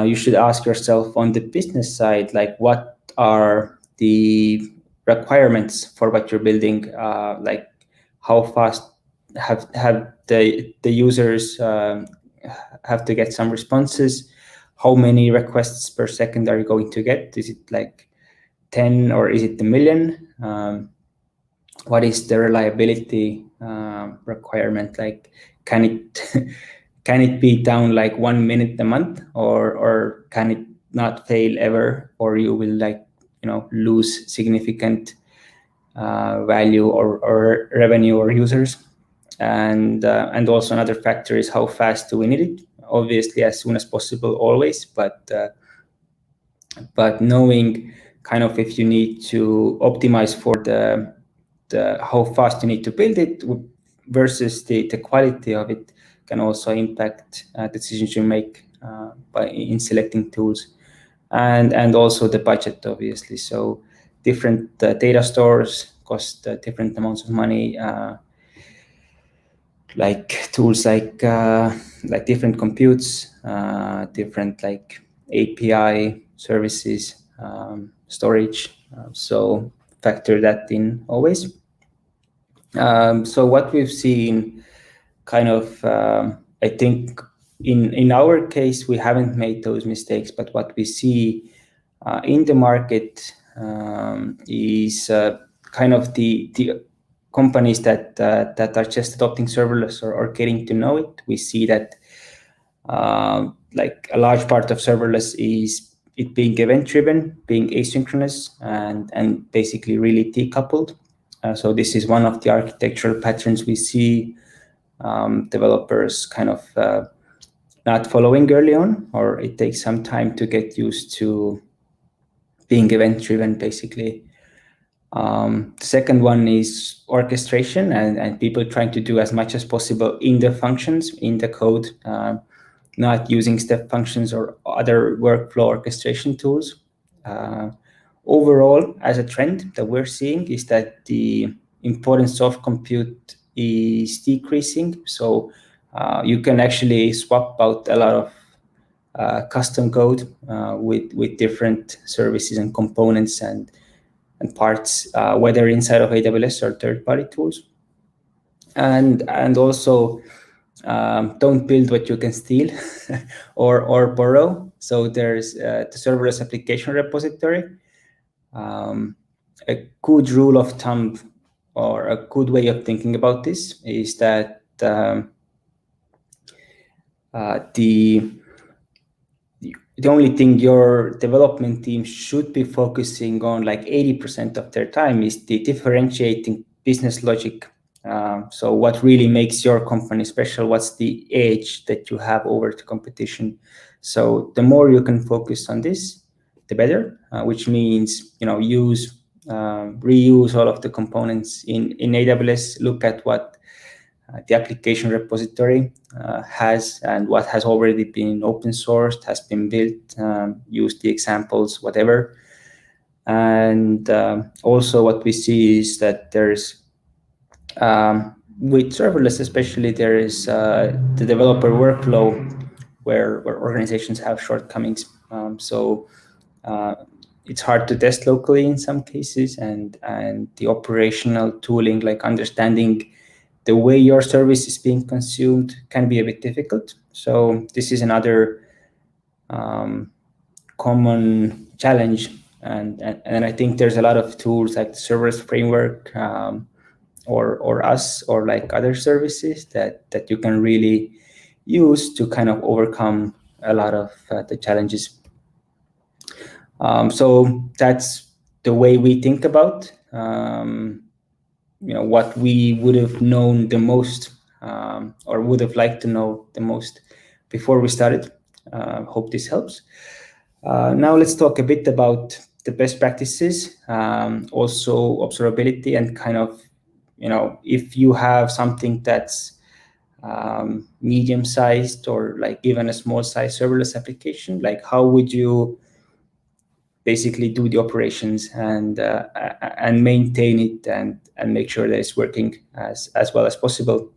you should ask yourself on the business side, like, what are the requirements for what you're building? Like, how fast have the users have to get some responses? How many requests per second are you going to get? Is it like 10 or is it a million? What is the reliability requirement? Like, can it be down like 1 minute a month, or can it not fail ever, or you will lose significant value or revenue or users? And also another factor is how fast do we need it? Obviously, as soon as possible, always, but knowing kind of if you need to optimize for the how fast you need to build it versus the quality of it can also impact decisions you make in selecting tools, and also the budget, obviously. So different data stores cost different amounts of money. Like tools like different computes, different like API services, storage. So factor that in always. So what we've seen, kind of, I think in our case, we haven't made those mistakes, but what we see in the market is kind of the companies that are just adopting serverless or getting to know it. We see that like a large part of serverless is it being event-driven, being asynchronous, and basically really decoupled. So this is one of the architectural patterns we see developers kind of not following early on, or it takes some time to get used to being event-driven, basically. The second one is orchestration and people trying to do as much as possible in the functions, in the code, not using step functions or other workflow orchestration tools. Overall, as a trend that we're seeing is that the importance of compute is decreasing. So you can actually swap out a lot of custom code with different services and components and parts, whether inside of AWS or third-party tools. And also, don't build what you can steal or borrow. So there's the serverless application repository. A good rule of thumb or a good way of thinking about this is that the only thing your development team should be focusing on, like 80% of their time, is the differentiating business logic. So what really makes your company special? What's the edge that you have over the competition? So the more you can focus on this, the better, which means, reuse all of the components in AWS, look at what the application repository has and what has already been open sourced, has been built, use the examples, whatever. And also what we see is that there's, with serverless especially, there is the developer workflow where organizations have shortcomings. So it's hard to test locally in some cases, and the operational tooling, like understanding the way your service is being consumed, can be a bit difficult. So this is another common challenge, and I think there's a lot of tools like the Serverless framework or us or like other services that you can really use to kind of overcome a lot of the challenges. So that's the way we think about what we would have known the most or would have liked to know the most before we started. Hope this helps. Now let's talk a bit about the best practices, also observability, and kind of, if you have something that's medium-sized or like even a small-sized serverless application, like how would you basically do the operations and maintain it and make sure that it's working as well as possible.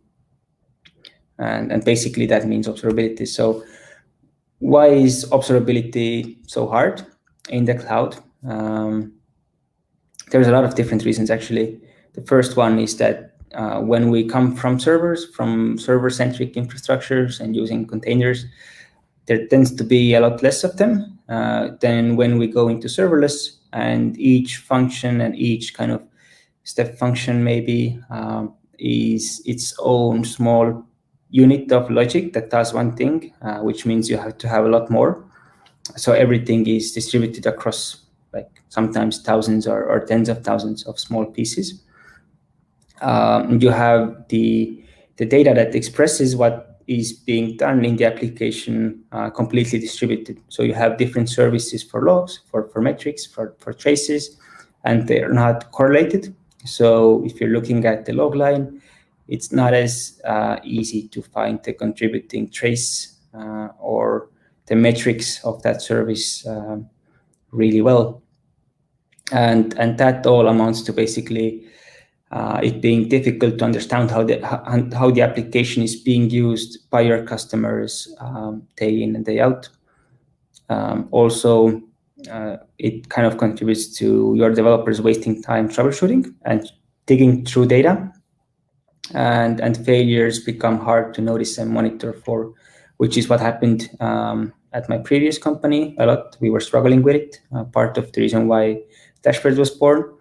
And basically that means observability. So why is observability so hard in the cloud? There's a lot of different reasons, actually. The first one is that when we come from server-centric infrastructures and using containers, there tends to be a lot less of them than when we go into serverless, and each function and each kind of step function maybe is its own small unit of logic that does one thing, which means you have to have a lot more. So everything is distributed across like sometimes thousands or tens of thousands of small pieces. You have the data that expresses what is being done in the application completely distributed. So you have different services for logs, for metrics, for traces, and they're not correlated. So if you're looking at the log line, it's not as easy to find the contributing trace or the metrics of that service really well. And that all amounts to basically it being difficult to understand how the application is being used by your customers day in and day out. Also, it kind of contributes to your developers wasting time troubleshooting and digging through data, and failures become hard to notice and monitor for which is what happened at my previous company a lot. We were struggling with it, part of the reason why Dashbird was born.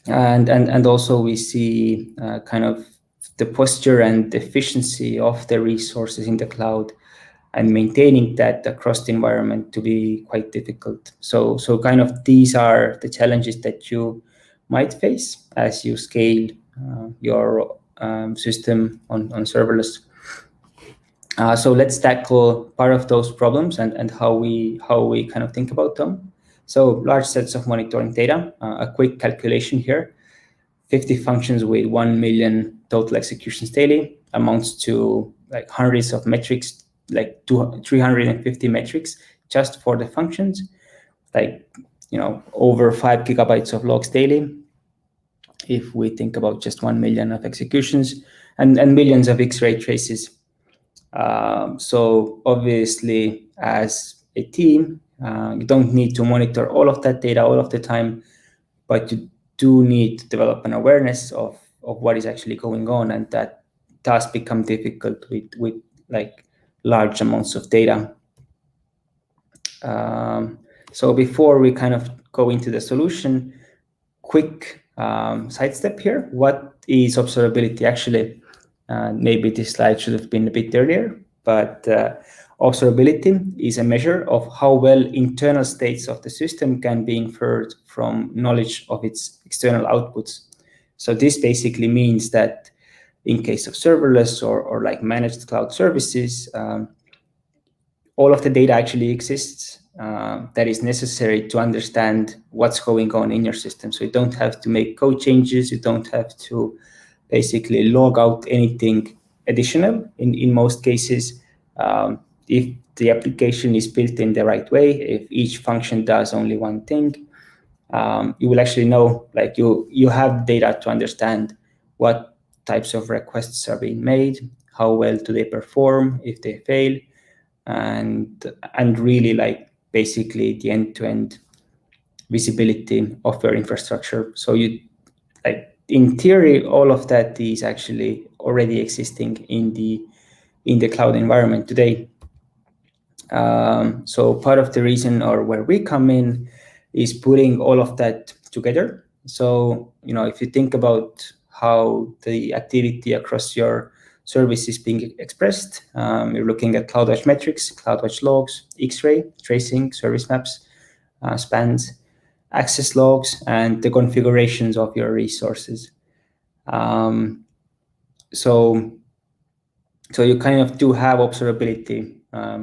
And also we see kind of the posture and efficiency of the resources in the cloud and maintaining that across the environment to be quite difficult. So kind of these are the challenges that you might face as you scale your system on serverless. So let's tackle part of those problems and how we kind of think about them. So large sets of monitoring data. A quick calculation here: 50 functions with 1 million total executions daily amounts to like hundreds of metrics, like 350 metrics just for the functions, like, over 5 gigabytes of logs daily. If we think about just 1 million of executions and millions of Xray traces. So obviously, as a team, you don't need to monitor all of that data all of the time, but you do need to develop an awareness of what is actually going on, and that does become difficult with like large amounts of data. So before we kind of go into the solution, quick sidestep here. What is observability actually? Maybe this slide should have been a bit earlier, but observability is a measure of how well internal states of the system can be inferred from knowledge of its external outputs. So this basically means that in case of serverless or like managed cloud services, all of the data actually exists that is necessary to understand what's going on in your system. So you don't have to make code changes. You don't have to basically log out anything additional in most cases. If the application is built in the right way, if each function does only one thing, you will actually know, like you have data to understand what types of requests are being made, how well do they perform if they fail, and really like basically the end-to-end visibility of your infrastructure. So you like, in theory, all of that is actually already existing in the cloud environment today. So part of the reason, or where we come in, is putting all of that together. So, if you think about how the activity across your service is being expressed, you're looking at CloudWatch metrics, CloudWatch logs, Xray, tracing, service maps, spans, access logs, and the configurations of your resources. So you kind of do have observability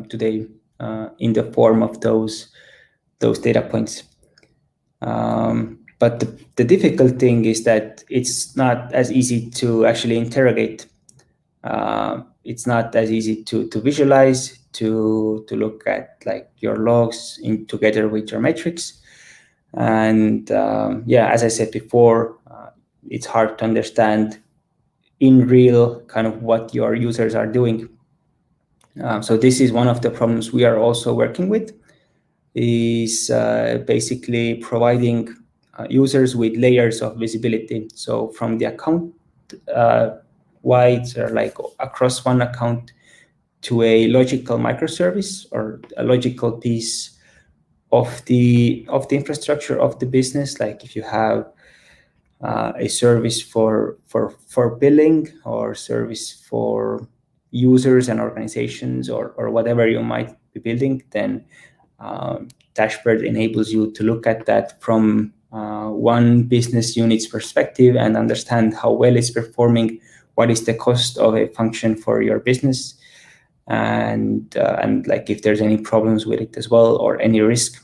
today in the form of those data points. But the difficult thing is that it's not as easy to actually interrogate. It's not as easy to visualize, to look at like your logs together with your metrics. And as I said before, it's hard to understand in real kind of what your users are doing. So this is one of the problems we are also working with, is basically providing users with layers of visibility. So from the account wide, or like across one account, to a logical microservice or a logical piece of the infrastructure of the business. Like if you have a service for billing, or service for users and organizations, or whatever you might be building, then Dashbird enables you to look at that from one business unit's perspective and understand how well it's performing, what is the cost of a function for your business, and like if there's any problems with it as well, or any risk.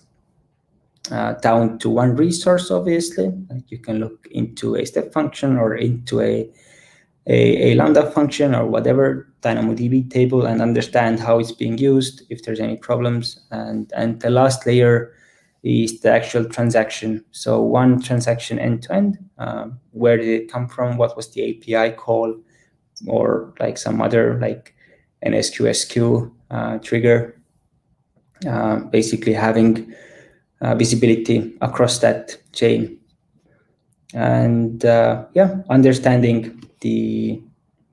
Down to one resource, obviously. Like you can look into a step function or into a Lambda function or whatever, DynamoDB table, and understand how it's being used, if there's any problems. And the last layer is the actual transaction. So one transaction end to end, where did it come from? What was the API call? Or like some other, like an SQSQ trigger, basically having visibility across that chain. And understanding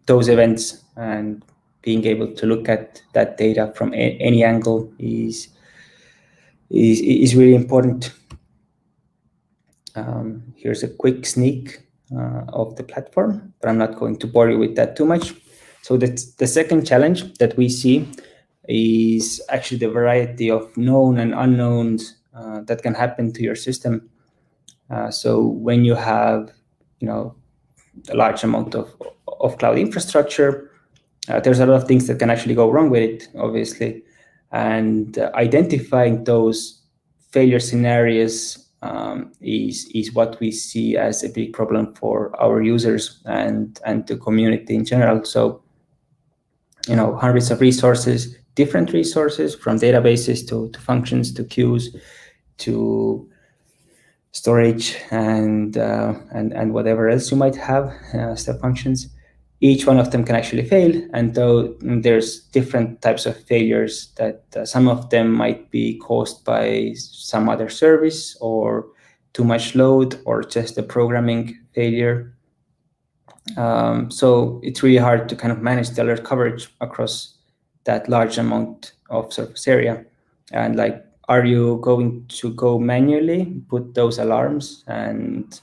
those events and being able to look at that data from any angle is really important. Here's a quick sneak of the platform, but I'm not going to bore you with that too much. So that's the second challenge that we see is actually the variety of known and unknowns that can happen to your system. So when you have, a large amount of cloud infrastructure, there's a lot of things that can actually go wrong with it, obviously. And identifying those failure scenarios is what we see as a big problem for our users and the community in general. So, hundreds of resources, different resources from databases to functions to queues to storage and whatever else you might have, step functions. Each one of them can actually fail, and though there's different types of failures that some of them might be caused by some other service or too much load or just a programming failure. So it's really hard to kind of manage the alert coverage across that large amount of surface area. And are you going to go manually, put those alarms and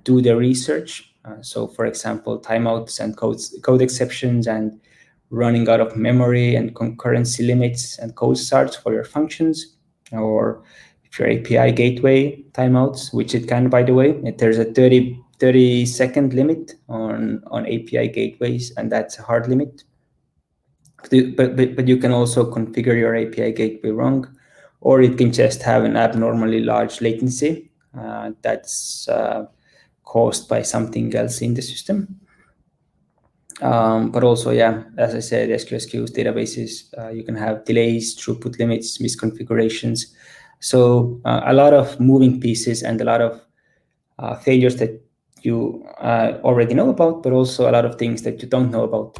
do the research? So, for example, timeouts and code exceptions and running out of memory and concurrency limits and code starts for your functions, or if your API gateway timeouts, which it can, by the way, there's a 30-second limit on API gateways, and that's a hard limit. But you can also configure your API gateway wrong, or it can just have an abnormally large latency that's caused by something else in the system. But also, as I said, SQS queues, databases, you can have delays, throughput limits, misconfigurations. So a lot of moving pieces and a lot of failures that you already know about, but also a lot of things that you don't know about.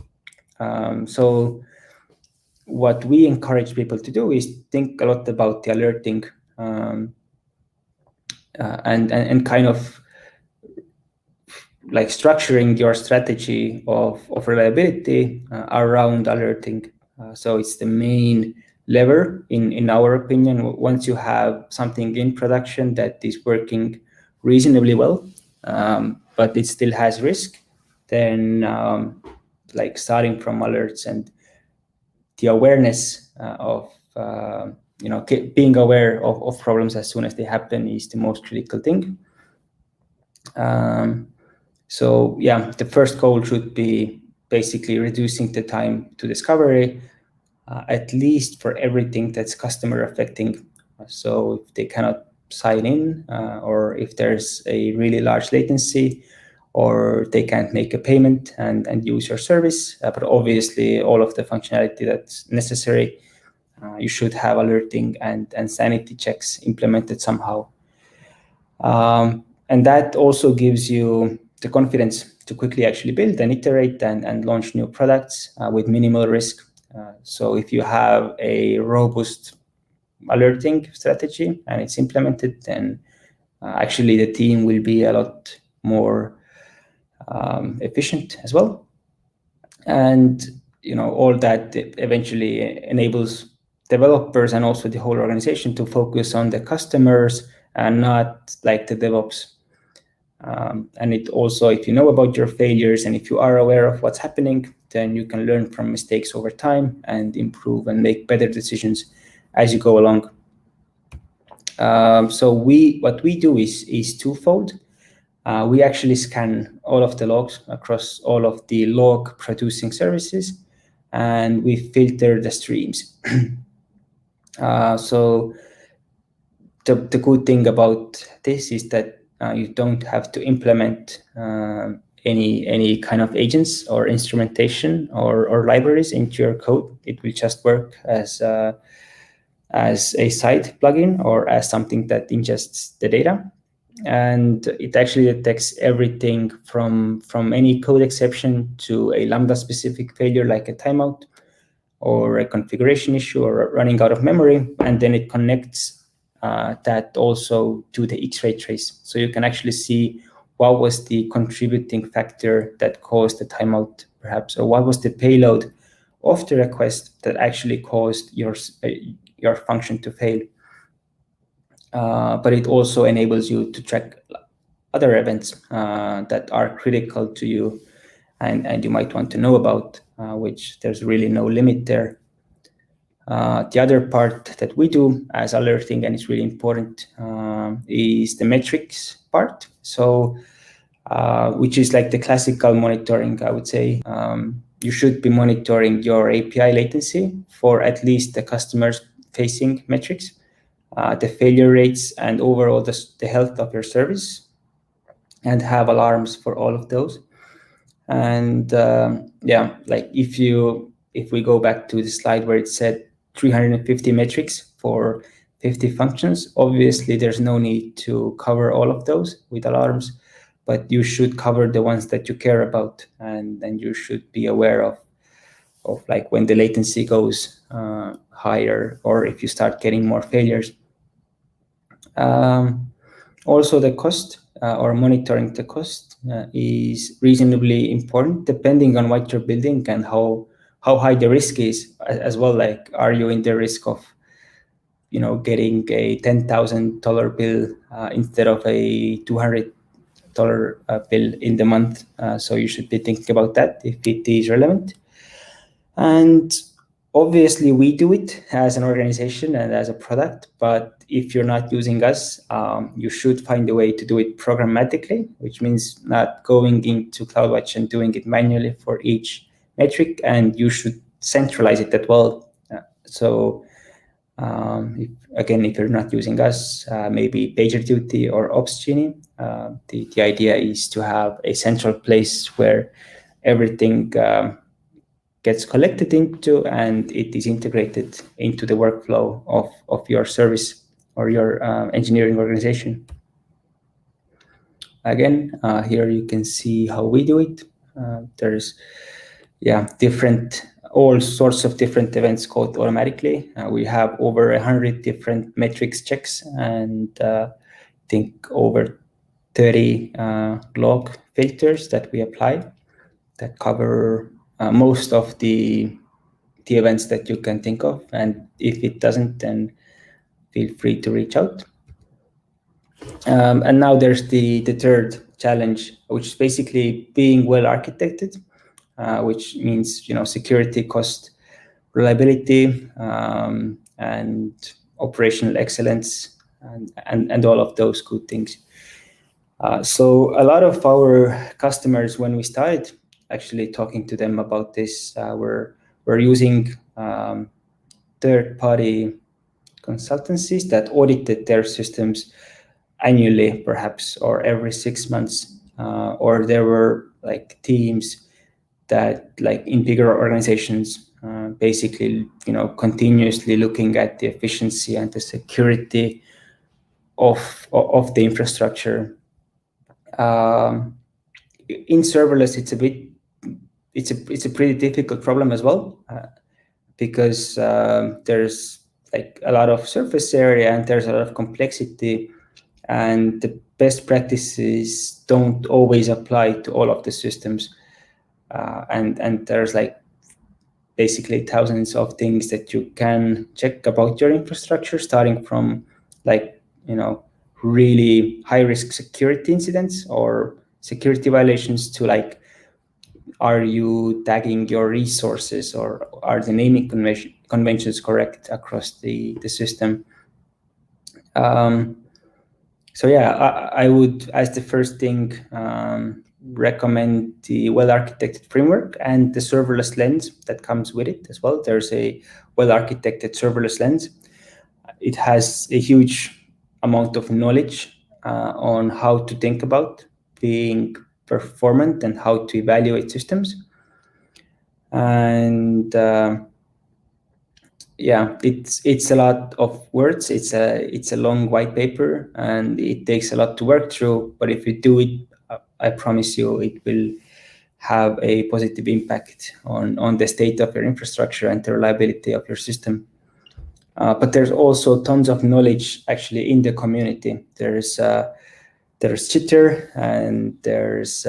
So what we encourage people to do is think a lot about the alerting and kind of structuring your strategy of reliability around alerting. So it's the main lever in our opinion. Once you have something in production that is working reasonably well, but it still has risk, then starting from alerts and the awareness of being aware of problems as soon as they happen is the most critical thing. So the first goal should be basically reducing the time to discovery, at least for everything that's customer affecting. So if they cannot sign in, or if there's a really large latency, or they can't make a payment and use your service, but obviously all of the functionality that's necessary, you should have alerting and sanity checks implemented somehow. And that also gives you the confidence to quickly actually build and iterate and launch new products with minimal risk. So if you have a robust alerting strategy and it's implemented, then actually the team will be a lot more efficient as well. And all that eventually enables developers and also the whole organization to focus on the customers and not like the DevOps. And it also, if you know about your failures and if you are aware of what's happening, then you can learn from mistakes over time and improve and make better decisions as you go along. So what we do is twofold. We actually scan all of the logs across all of the log producing services, and we filter the streams. So the good thing about this is that you don't have to implement any kind of agents or instrumentation or libraries into your code. It will just work as a side plugin or as something that ingests the data. And it actually detects everything from any code exception to a Lambda specific failure like a timeout or a configuration issue or running out of memory. And then it connects that also to the Xray trace. So you can actually see what was the contributing factor that caused the timeout perhaps, or what was the payload of the request that actually caused your function to fail. But it also enables you to track other events that are critical to you and you might want to know about, which there's really no limit there. The other part that we do as alerting, and it's really important, is the metrics part. So, which is like the classical monitoring, I would say. You should be monitoring your API latency for at least the customer-facing metrics, the failure rates, and overall the health of your service, and have alarms for all of those. And yeah, like if we go back to the slide where it said 350 metrics for 50 functions, obviously there's no need to cover all of those with alarms, but you should cover the ones that you care about, and then you should be aware of like when the latency goes higher, or if you start getting more failures. Also, the cost or monitoring the cost is reasonably important depending on what you're building and how high the risk is as well. Like, are you in the risk of getting a $10,000 bill instead of a $200 bill in the month? So you should be thinking about that if it is relevant. And obviously, we do it as an organization and as a product, but if you're not using us, you should find a way to do it programmatically, which means not going into CloudWatch and doing it manually for each metric, and you should centralize it as well. So if you're not using us, maybe PagerDuty or Opsgenie, the idea is to have a central place where everything gets collected into, and it is integrated into the workflow of your service or your engineering organization. Again, here you can see how we do it. There's all sorts of different events called automatically. We have over 100 different metrics checks, and I think over 30 log filters that we apply that cover most of the events that you can think of. And if it doesn't, then feel free to reach out. And now there's the third challenge, which is basically being well architected, which means security, cost, reliability, and operational excellence, and all of those good things. So a lot of our customers, when we started actually talking to them about this, we're using third-party consultancies that audited their systems annually, perhaps, or every 6 months, or there were like teams that, like in bigger organizations, basically continuously looking at the efficiency and the security of the infrastructure. In serverless, it's a pretty difficult problem as well, because there's like a lot of surface area and there's a lot of complexity, and the best practices don't always apply to all of the systems. And there's like basically thousands of things that you can check about your infrastructure, starting from like, really high risk security incidents or security violations to like, are you tagging your resources, or are the naming conventions correct across the system? So yeah, I would, as the first thing, recommend the well-architected framework and the serverless lens that comes with it as well. There's a well-architected serverless lens. It has a huge amount of knowledge on how to think about being performant and how to evaluate systems. And it's a lot of words. It's a long white paper, and it takes a lot to work through. But if you do it, I promise you, it will have a positive impact on the state of your infrastructure and the reliability of your system. But there's also tons of knowledge actually in the community. There's Chitter, and there's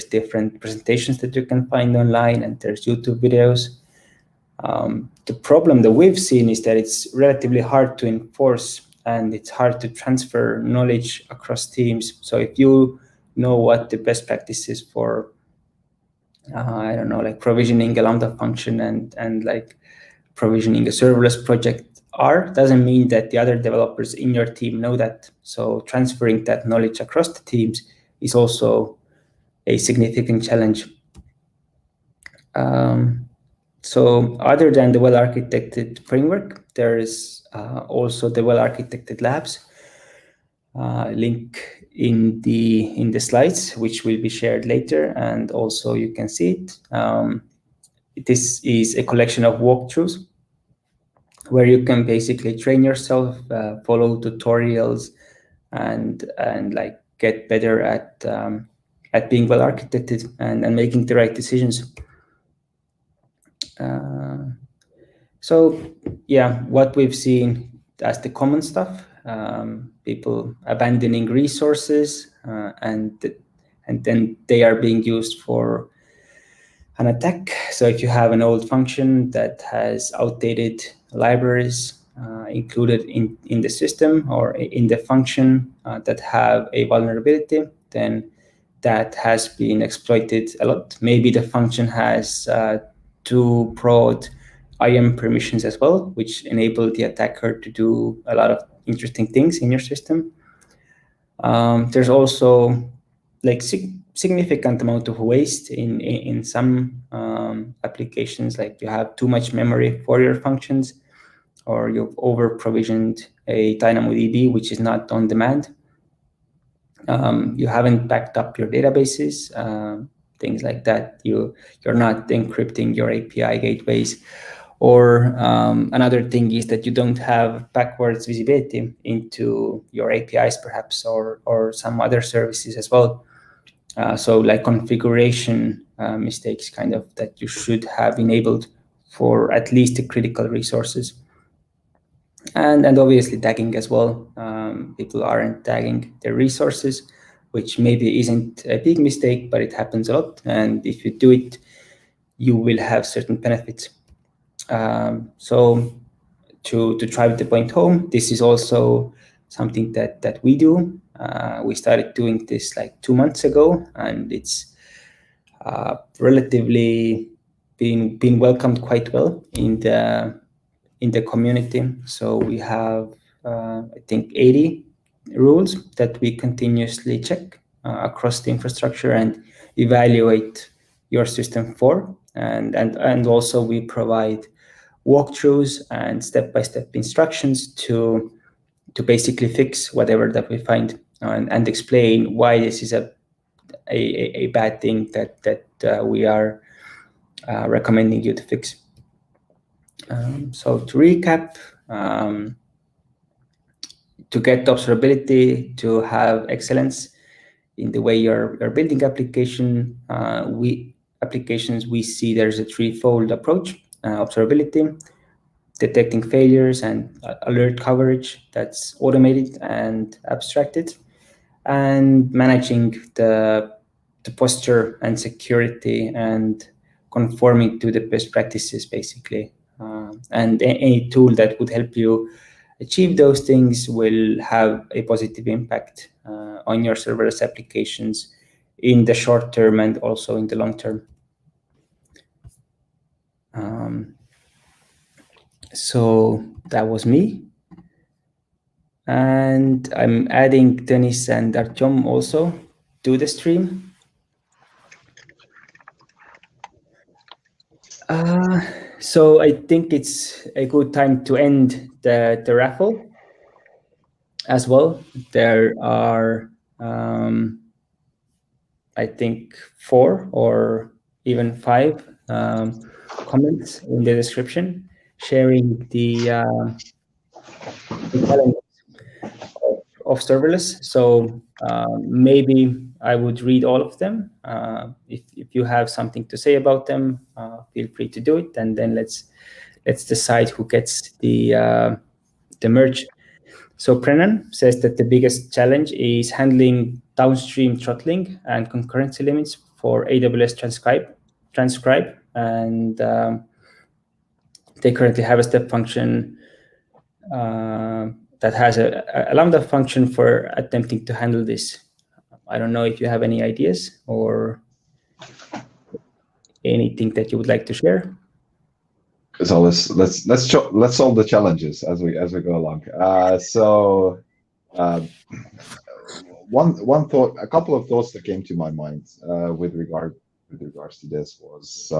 different presentations that you can find online, and there's YouTube videos. The problem that we've seen is that it's relatively hard to enforce and it's hard to transfer knowledge across teams. So if you know what the best practices for, I don't know, like provisioning a Lambda function and like provisioning a serverless project doesn't mean that the other developers in your team know that. So transferring that knowledge across the teams is also a significant challenge. So other than the well-architected framework, there is also the well-architected labs. Link in the slides, which will be shared later, and also you can see it. This is a collection of walkthroughs where you can basically train yourself, follow tutorials, and like get better at being well architected and making the right decisions. So yeah, what we've seen as the common stuff, people abandoning resources, and then they are being used for an attack. So if you have an old function that has outdated libraries included in the system or in the function that have a vulnerability, then that has been exploited a lot. Maybe the function has too broad IAM permissions as well, which enable the attacker to do a lot of interesting things in your system. There's also like significant amount of waste in some applications, like you have too much memory for your functions, or you've over provisioned a DynamoDB, which is not on demand. You haven't backed up your databases, things like that. You're not encrypting your API gateways. Or another thing is that you don't have backwards visibility into your APIs, perhaps, or some other services as well. So like configuration mistakes kind of that you should have enabled for at least the critical resources. And obviously tagging as well. People aren't tagging their resources, which maybe isn't a big mistake, but it happens a lot. And if you do it, you will have certain benefits. So to drive the point home, this is also something that we do. We started doing this like 2 months ago, and it's relatively been welcomed quite well in the community. So we have I think 80 rules that we continuously check across the infrastructure and evaluate your system for, and also we provide walkthroughs and step-by-step instructions to basically fix whatever that we find, and explain why this is a bad thing that we are recommending you to fix. So to recap, to get observability, to have excellence in the way you're building applications, we see there's a threefold approach. Observability, detecting failures and alert coverage that's automated and abstracted, and managing the posture and security and conforming to the best practices, basically. And any tool that would help you achieve those things will have a positive impact on your serverless applications in the short term and also in the long term. So that was me. And I'm adding Denis and Artyom also to the stream. So I think it's a good time to end the raffle as well. There are, I think, 4 or even 5 comments in the description sharing the challenges of serverless. So maybe I would read all of them. If you have something to say about them, feel free to do it, and then let's decide who gets the merge. So Brennan says that the biggest challenge is handling downstream throttling and concurrency limits for AWS transcribe, and they currently have a step function that has a Lambda function for attempting to handle this. I don't know if you have any ideas or anything that you would like to share.
So let's solve the challenges as we go along. One thought, a couple of thoughts that came to my mind with regards to this was,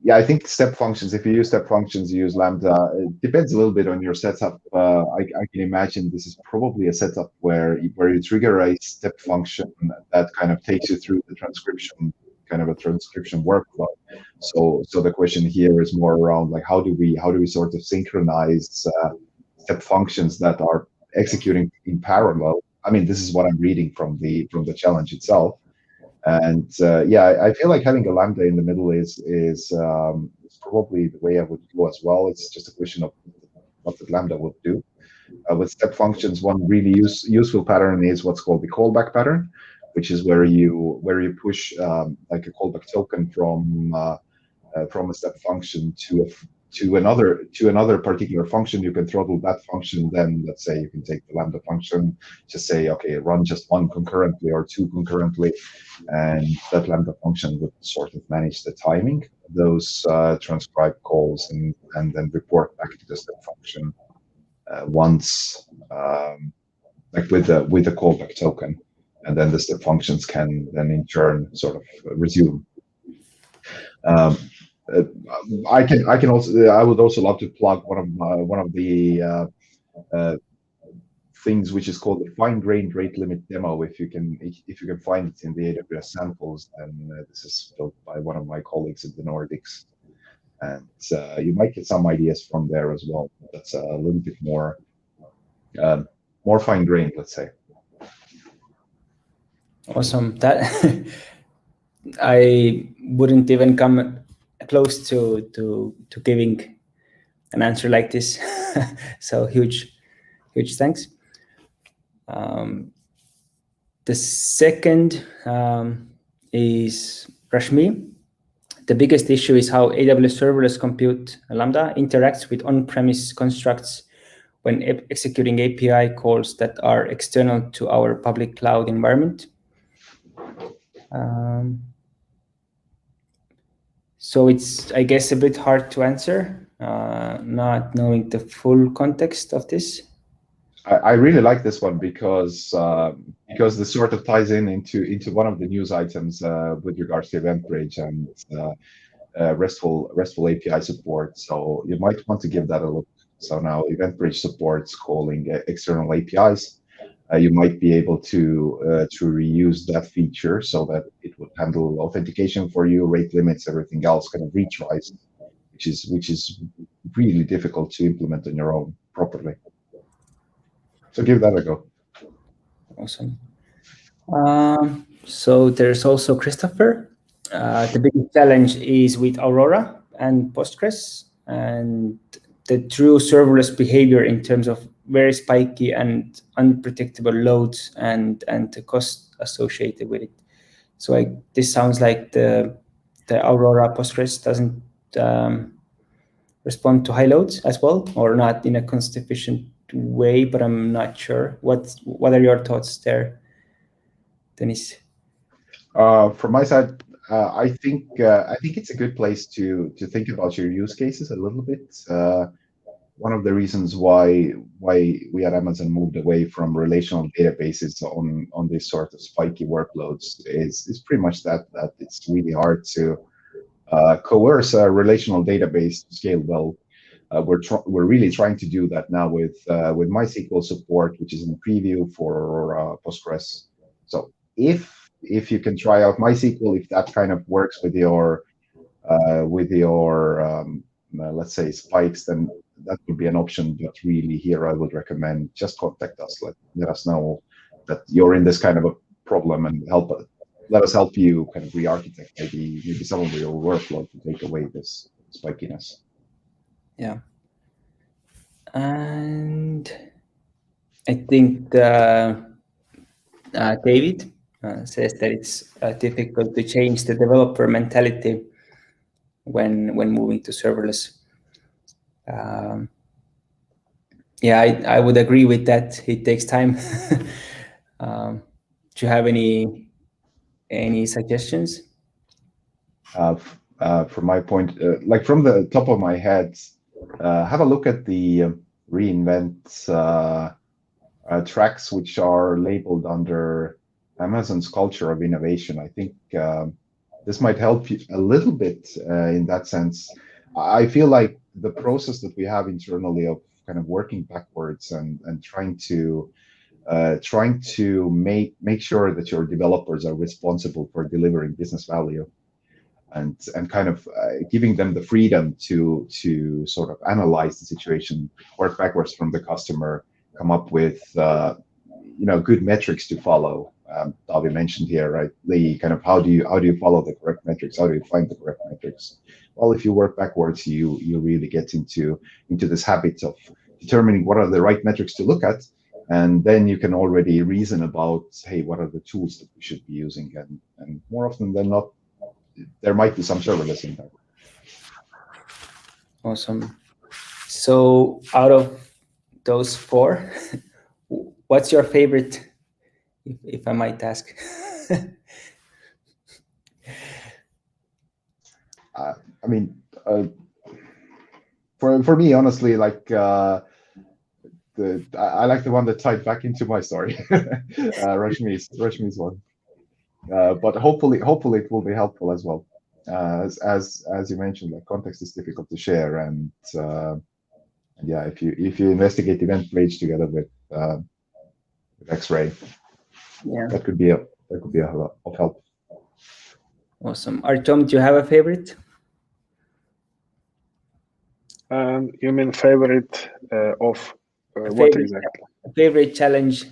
yeah, I think step functions. If you use step functions, you use Lambda. It depends a little bit on your setup. I can imagine this is probably a setup where you trigger a step function that kind of takes you through the transcription, kind of a transcription workflow. So the question here is more around like how do we sort of synchronize step functions that are executing in parallel. I mean, this is what I'm reading from the challenge itself. And yeah, I feel like having a Lambda in the middle is probably the way I would go as well. It's just a question of what the Lambda would do. With step functions, one really useful pattern is what's called the callback pattern, which is where you push like a callback token from a step function to another particular function. You can throttle that function. Then let's say you can take the Lambda function, just say, okay, run just one concurrently or two concurrently, and that Lambda function would sort of manage the timing of those transcribed calls and then report back to the step function once, like with the callback token, and then the step functions can then in turn sort of resume. I would also love to plug one of the things which is called the fine-grained rate limit demo. If you can find it in the AWS samples, then this is built by one of my colleagues in the Nordics, and you might get some ideas from there as well. That's a little bit more fine-grained, let's say.
Awesome. That I wouldn't even come close to giving an answer like this. So huge thanks. The second is Rashmi. The biggest issue is how AWS Serverless Compute Lambda interacts with on-premise constructs when executing API calls that are external to our public cloud environment. So it's, I guess, a bit hard to answer, not knowing the full context of this.
I really like this one because this sort of ties into one of the news items with regards to EventBridge and RESTful API support. So you might want to give that a look. So now EventBridge supports calling external APIs. You might be able to reuse that feature so that it would handle authentication for you, rate limits, everything else, kind of retries, which is really difficult to implement on your own properly. So give that a go.
Awesome. So there's also Christopher. The biggest challenge is with Aurora and Postgres and the true serverless behavior in terms of very spiky and unpredictable loads and the cost associated with it. So this sounds like the Aurora Postgres doesn't respond to high loads as well, or not in a cost-efficient way, but I'm not sure. What are your thoughts there, Dennis?
From my side, I think it's a good place to think about your use cases a little bit. One of the reasons why we at Amazon moved away from relational databases on these sort of spiky workloads is pretty much that it's really hard to coerce a relational database to scale well. We're really trying to do that now with MySQL support, which is in preview for Postgres. So if you can try out MySQL, if that kind of works with your let's say spikes, then that would be an option. But really here I would recommend just contact us, let us know that you're in this kind of a problem and let us help you kind of re-architect maybe some of your workload to take away this spikiness.
Yeah. And I think David says that it's difficult to change the developer mentality when moving to serverless. Yeah, I would agree with that. It takes time. Do you have any suggestions?
From my point, like from the top of my head, have a look at the reInvent tracks, which are labeled under Amazon's culture of innovation. I think this might help you a little bit in that sense. I feel like the process that we have internally of kind of working backwards and trying to make sure that your developers are responsible for delivering business value, and kind of giving them the freedom to sort of analyze the situation, work backwards from the customer, come up with good metrics to follow. Davi mentioned here, right? The kind of how do you follow the correct metrics? How do you find the correct metrics? Well, if you work backwards, you really get into this habit of determining what are the right metrics to look at, and then you can already reason about, hey, what are the tools that we should be using, and more often than not, there might be some serverless in there.
Awesome. So out of those 4, what's your favorite, if I might ask?
I mean, for me, honestly, like I like the one that tied back into my story, Rashmi's one. But hopefully it will be helpful as well. As you mentioned, like context is difficult to share, and yeah, if you investigate event page together with Xray,
yeah,
that could be of help.
Awesome. Artyom, do you have a favorite?
You mean favorite of what exactly?
Favorite challenge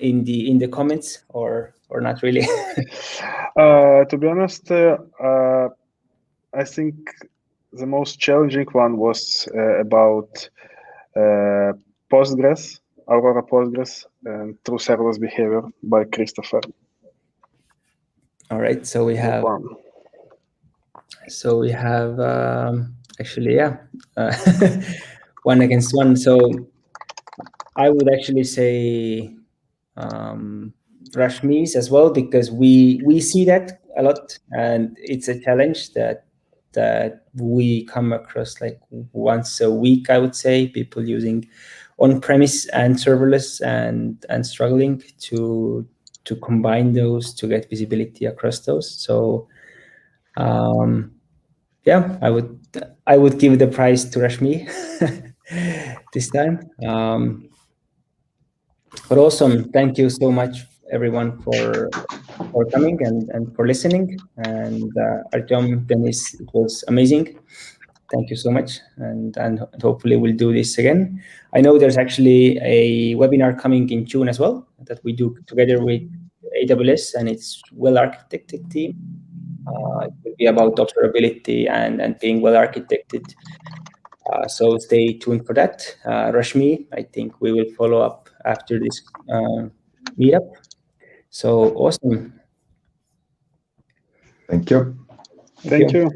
in the comments, or not really?
To be honest, I think the most challenging one was about Postgres, Aurora Postgres, and true serverless behavior by Christopher.
All right, so we have actually, yeah, 1 against 1. So I would actually say Rashmi's as well, because we see that a lot, and it's a challenge that we come across like once a week, I would say, people using on-premise and serverless and struggling to combine those to get visibility across those. So yeah, I would give the prize to Rashmi this time. But awesome, thank you so much everyone for coming and for listening. And Artyom, Dennis, it was amazing. Thank you so much, and hopefully we'll do this again. I know there's actually a webinar coming in June as well that we do together with AWS, and it's well-architected team. It will be about observability and being well-architected. So stay tuned for that. Rashmi, I think we will follow up after this meetup. So awesome.
Thank you.
Thank you.